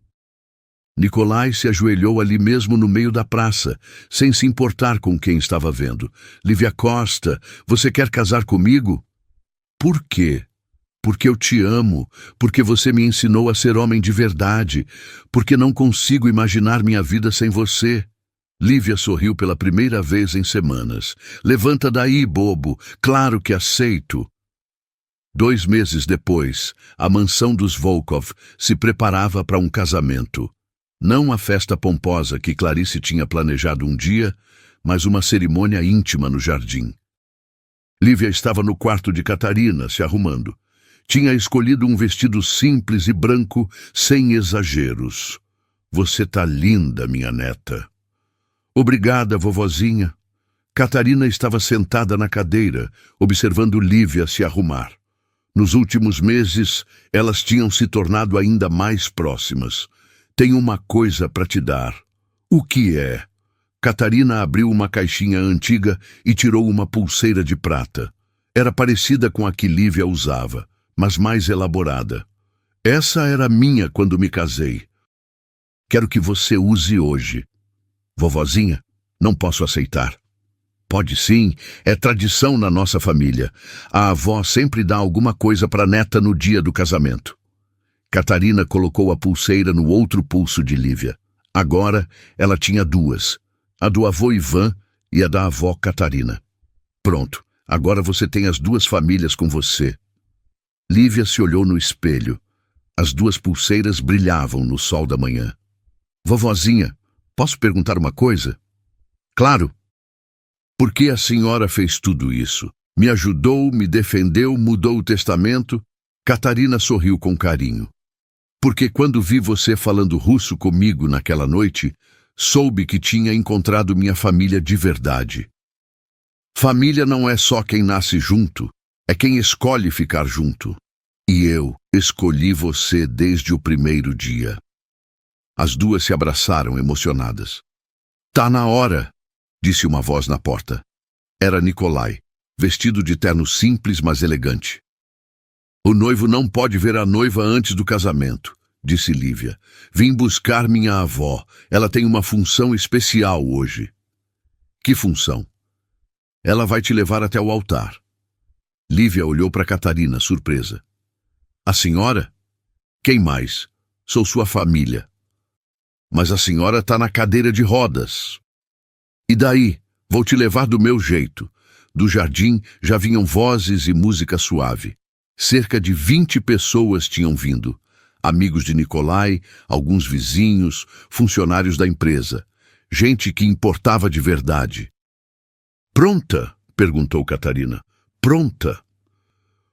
Nicolai se ajoelhou ali mesmo no meio da praça, sem se importar com quem estava vendo. Lívia Costa, você quer casar comigo? Por quê? Porque eu te amo, porque você me ensinou a ser homem de verdade, porque não consigo imaginar minha vida sem você. Lívia sorriu pela primeira vez em semanas. Levanta daí, bobo, claro que aceito. 2 meses depois, a mansão dos Volkov se preparava para um casamento. Não a festa pomposa que Clarice tinha planejado um dia, mas uma cerimônia íntima no jardim. Lívia estava no quarto de Catarina, se arrumando. Tinha escolhido um vestido simples e branco, sem exageros. Você tá linda, minha neta. Obrigada, vovozinha. Catarina estava sentada na cadeira, observando Lívia se arrumar. Nos últimos meses, elas tinham se tornado ainda mais próximas. Tenho uma coisa para te dar. O que é? Catarina abriu uma caixinha antiga e tirou uma pulseira de prata. Era parecida com a que Lívia usava, mas mais elaborada. Essa era minha quando me casei. Quero que você use hoje. Vovozinha, não posso aceitar. Pode sim, é tradição na nossa família. A avó sempre dá alguma coisa para a neta no dia do casamento. Catarina colocou a pulseira no outro pulso de Lívia. Agora ela tinha 2, a do avô Ivan e a da avó Catarina. Pronto, agora você tem as 2 famílias com você. Lívia se olhou no espelho. As 2 pulseiras brilhavam no sol da manhã. Vovozinha, posso perguntar uma coisa? Claro. Por que a senhora fez tudo isso? Me ajudou, me defendeu, mudou o testamento? Catarina sorriu com carinho. Porque quando vi você falando russo comigo naquela noite, soube que tinha encontrado minha família de verdade. Família não é só quem nasce junto, é quem escolhe ficar junto. E eu escolhi você desde o primeiro dia. As 2 se abraçaram emocionadas. Tá na hora, disse uma voz na porta. Era Nicolai, vestido de terno simples, mas elegante. O noivo não pode ver a noiva antes do casamento, disse Lívia. Vim buscar minha avó. Ela tem uma função especial hoje. Que função? Ela vai te levar até o altar. Lívia olhou para Catarina, surpresa. A senhora? Quem mais? Sou sua família. Mas a senhora está na cadeira de rodas. E daí? Vou te levar do meu jeito. Do jardim já vinham vozes e música suave. Cerca de 20 pessoas tinham vindo. Amigos de Nicolai, alguns vizinhos, funcionários da empresa. Gente que importava de verdade. Pronta? Perguntou Catarina. Pronta.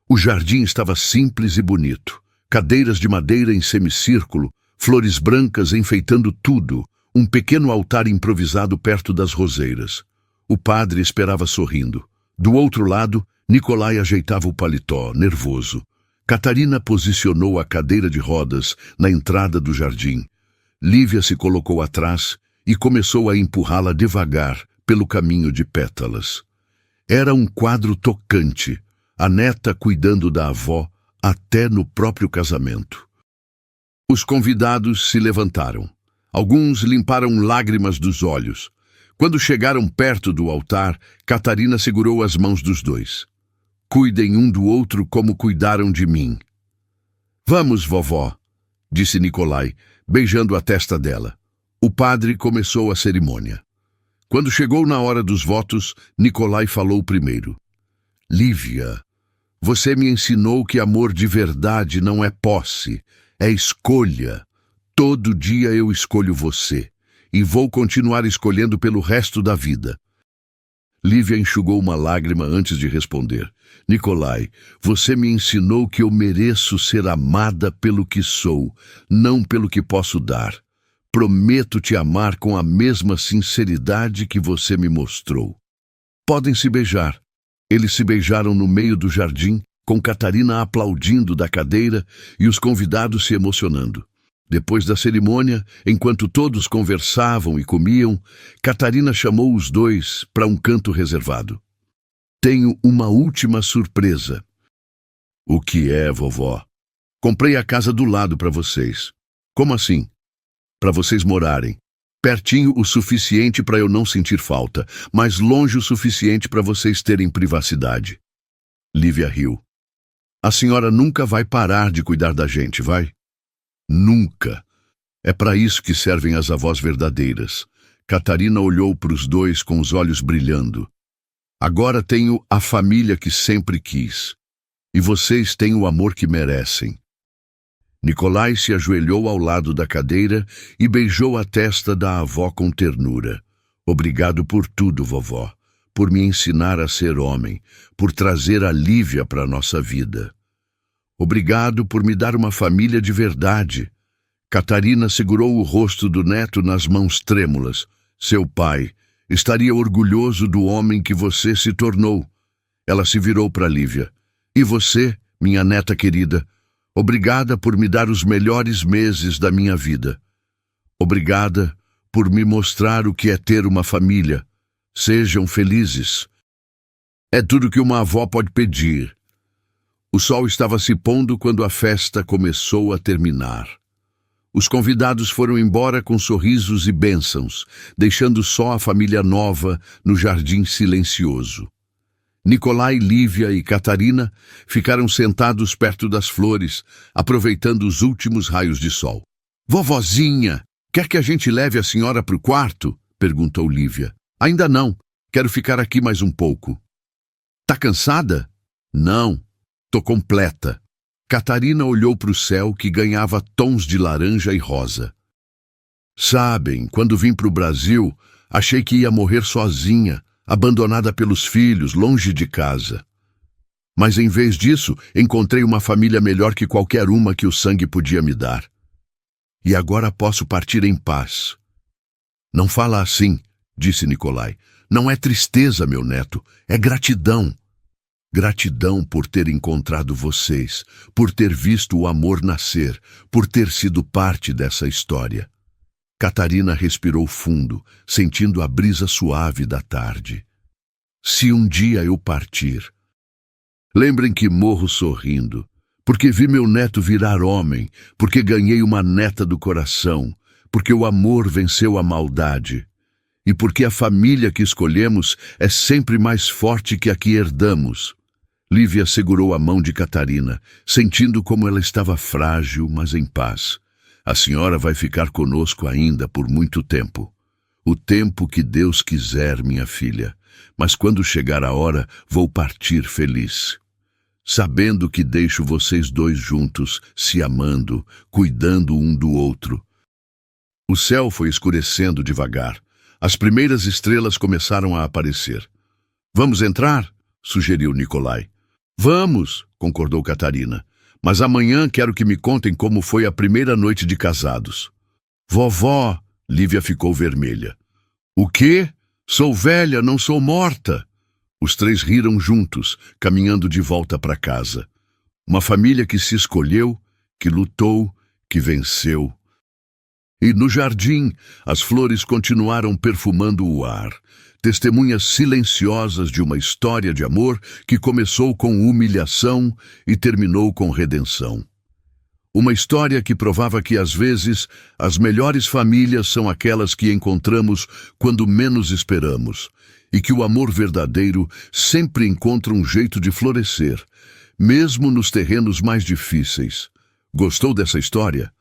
O jardim estava simples e bonito. Cadeiras de madeira em semicírculo, flores brancas enfeitando tudo, um pequeno altar improvisado perto das roseiras. O padre esperava sorrindo. Do outro lado, Nicolai ajeitava o paletó, nervoso. Catarina posicionou a cadeira de rodas na entrada do jardim. Lívia se colocou atrás e começou a empurrá-la devagar pelo caminho de pétalas. Era um quadro tocante, a neta cuidando da avó até no próprio casamento. Os convidados se levantaram. Alguns limparam lágrimas dos olhos. Quando chegaram perto do altar, Catarina segurou as mãos dos dois. Cuidem um do outro como cuidaram de mim. Vamos, vovó, disse Nicolai, beijando a testa dela. O padre começou a cerimônia. Quando chegou na hora dos votos, Nicolai falou primeiro. Lívia, você me ensinou que amor de verdade não é posse, é escolha. Todo dia eu escolho você. E vou continuar escolhendo pelo resto da vida. Lívia enxugou uma lágrima antes de responder. Nicolai, você me ensinou que eu mereço ser amada pelo que sou, não pelo que posso dar. Prometo te amar com a mesma sinceridade que você me mostrou. Podem se beijar. Eles se beijaram no meio do jardim, com Catarina aplaudindo da cadeira e os convidados se emocionando. Depois da cerimônia, enquanto todos conversavam e comiam, Catarina chamou os dois para um canto reservado. Tenho uma última surpresa. O que é, vovó? Comprei a casa do lado para vocês. Como assim? Para vocês morarem. Pertinho o suficiente para eu não sentir falta, mas longe o suficiente para vocês terem privacidade. Lívia riu. A senhora nunca vai parar de cuidar da gente, vai? Nunca. É para isso que servem as avós verdadeiras. Catarina olhou para os dois com os olhos brilhando. Agora tenho a família que sempre quis. E vocês têm o amor que merecem. Nicolai se ajoelhou ao lado da cadeira e beijou a testa da avó com ternura. Obrigado por tudo, vovó. Por me ensinar a ser homem. Por trazer a Lívia para a nossa vida. Obrigado por me dar uma família de verdade. Catarina segurou o rosto do neto nas mãos trêmulas. Seu pai estaria orgulhoso do homem que você se tornou. Ela se virou para Lívia. E você, minha neta querida, obrigada por me dar os melhores meses da minha vida. Obrigada por me mostrar o que é ter uma família. Sejam felizes. É tudo que uma avó pode pedir. O sol estava se pondo quando a festa começou a terminar. Os convidados foram embora com sorrisos e bênçãos, deixando só a família nova no jardim silencioso. Nicolai, Lívia e Catarina ficaram sentados perto das flores, aproveitando os últimos raios de sol. Vovozinha, quer que a gente leve a senhora para o quarto? Perguntou Lívia. Ainda não, quero ficar aqui mais um pouco. Tá cansada? Não. Tô completa. Catarina olhou para o céu que ganhava tons de laranja e rosa. Sabem, quando vim para o Brasil, achei que ia morrer sozinha, abandonada pelos filhos, longe de casa. Mas em vez disso, encontrei uma família melhor que qualquer uma que o sangue podia me dar. E agora posso partir em paz. Não fala assim, disse Nicolai. Não é tristeza, meu neto, é gratidão. Gratidão por ter encontrado vocês, por ter visto o amor nascer, por ter sido parte dessa história. Catarina respirou fundo, sentindo a brisa suave da tarde. Se um dia eu partir, lembrem que morro sorrindo, porque vi meu neto virar homem, porque ganhei uma neta do coração, porque o amor venceu a maldade, e porque a família que escolhemos é sempre mais forte que a que herdamos. Lívia segurou a mão de Catarina, sentindo como ela estava frágil, mas em paz. A senhora vai ficar conosco ainda por muito tempo. O tempo que Deus quiser, minha filha. Mas quando chegar a hora, vou partir feliz, sabendo que deixo vocês dois juntos, se amando, cuidando um do outro. O céu foi escurecendo devagar. As primeiras estrelas começaram a aparecer. Vamos entrar? Sugeriu Nicolai. Vamos, concordou Catarina. Mas amanhã quero que me contem como foi a primeira noite de casados. Vovó, Lívia ficou vermelha. O quê? Sou velha, não sou morta. Os três riram juntos, caminhando de volta para casa. Uma família que se escolheu, que lutou, que venceu. E no jardim, as flores continuaram perfumando o ar, testemunhas silenciosas de uma história de amor que começou com humilhação e terminou com redenção. Uma história que provava que, às vezes, as melhores famílias são aquelas que encontramos quando menos esperamos, e que o amor verdadeiro sempre encontra um jeito de florescer, mesmo nos terrenos mais difíceis. Gostou dessa história?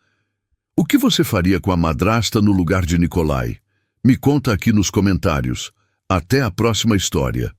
O que você faria com a madrasta no lugar de Nicolai? Me conta aqui nos comentários. Até a próxima história.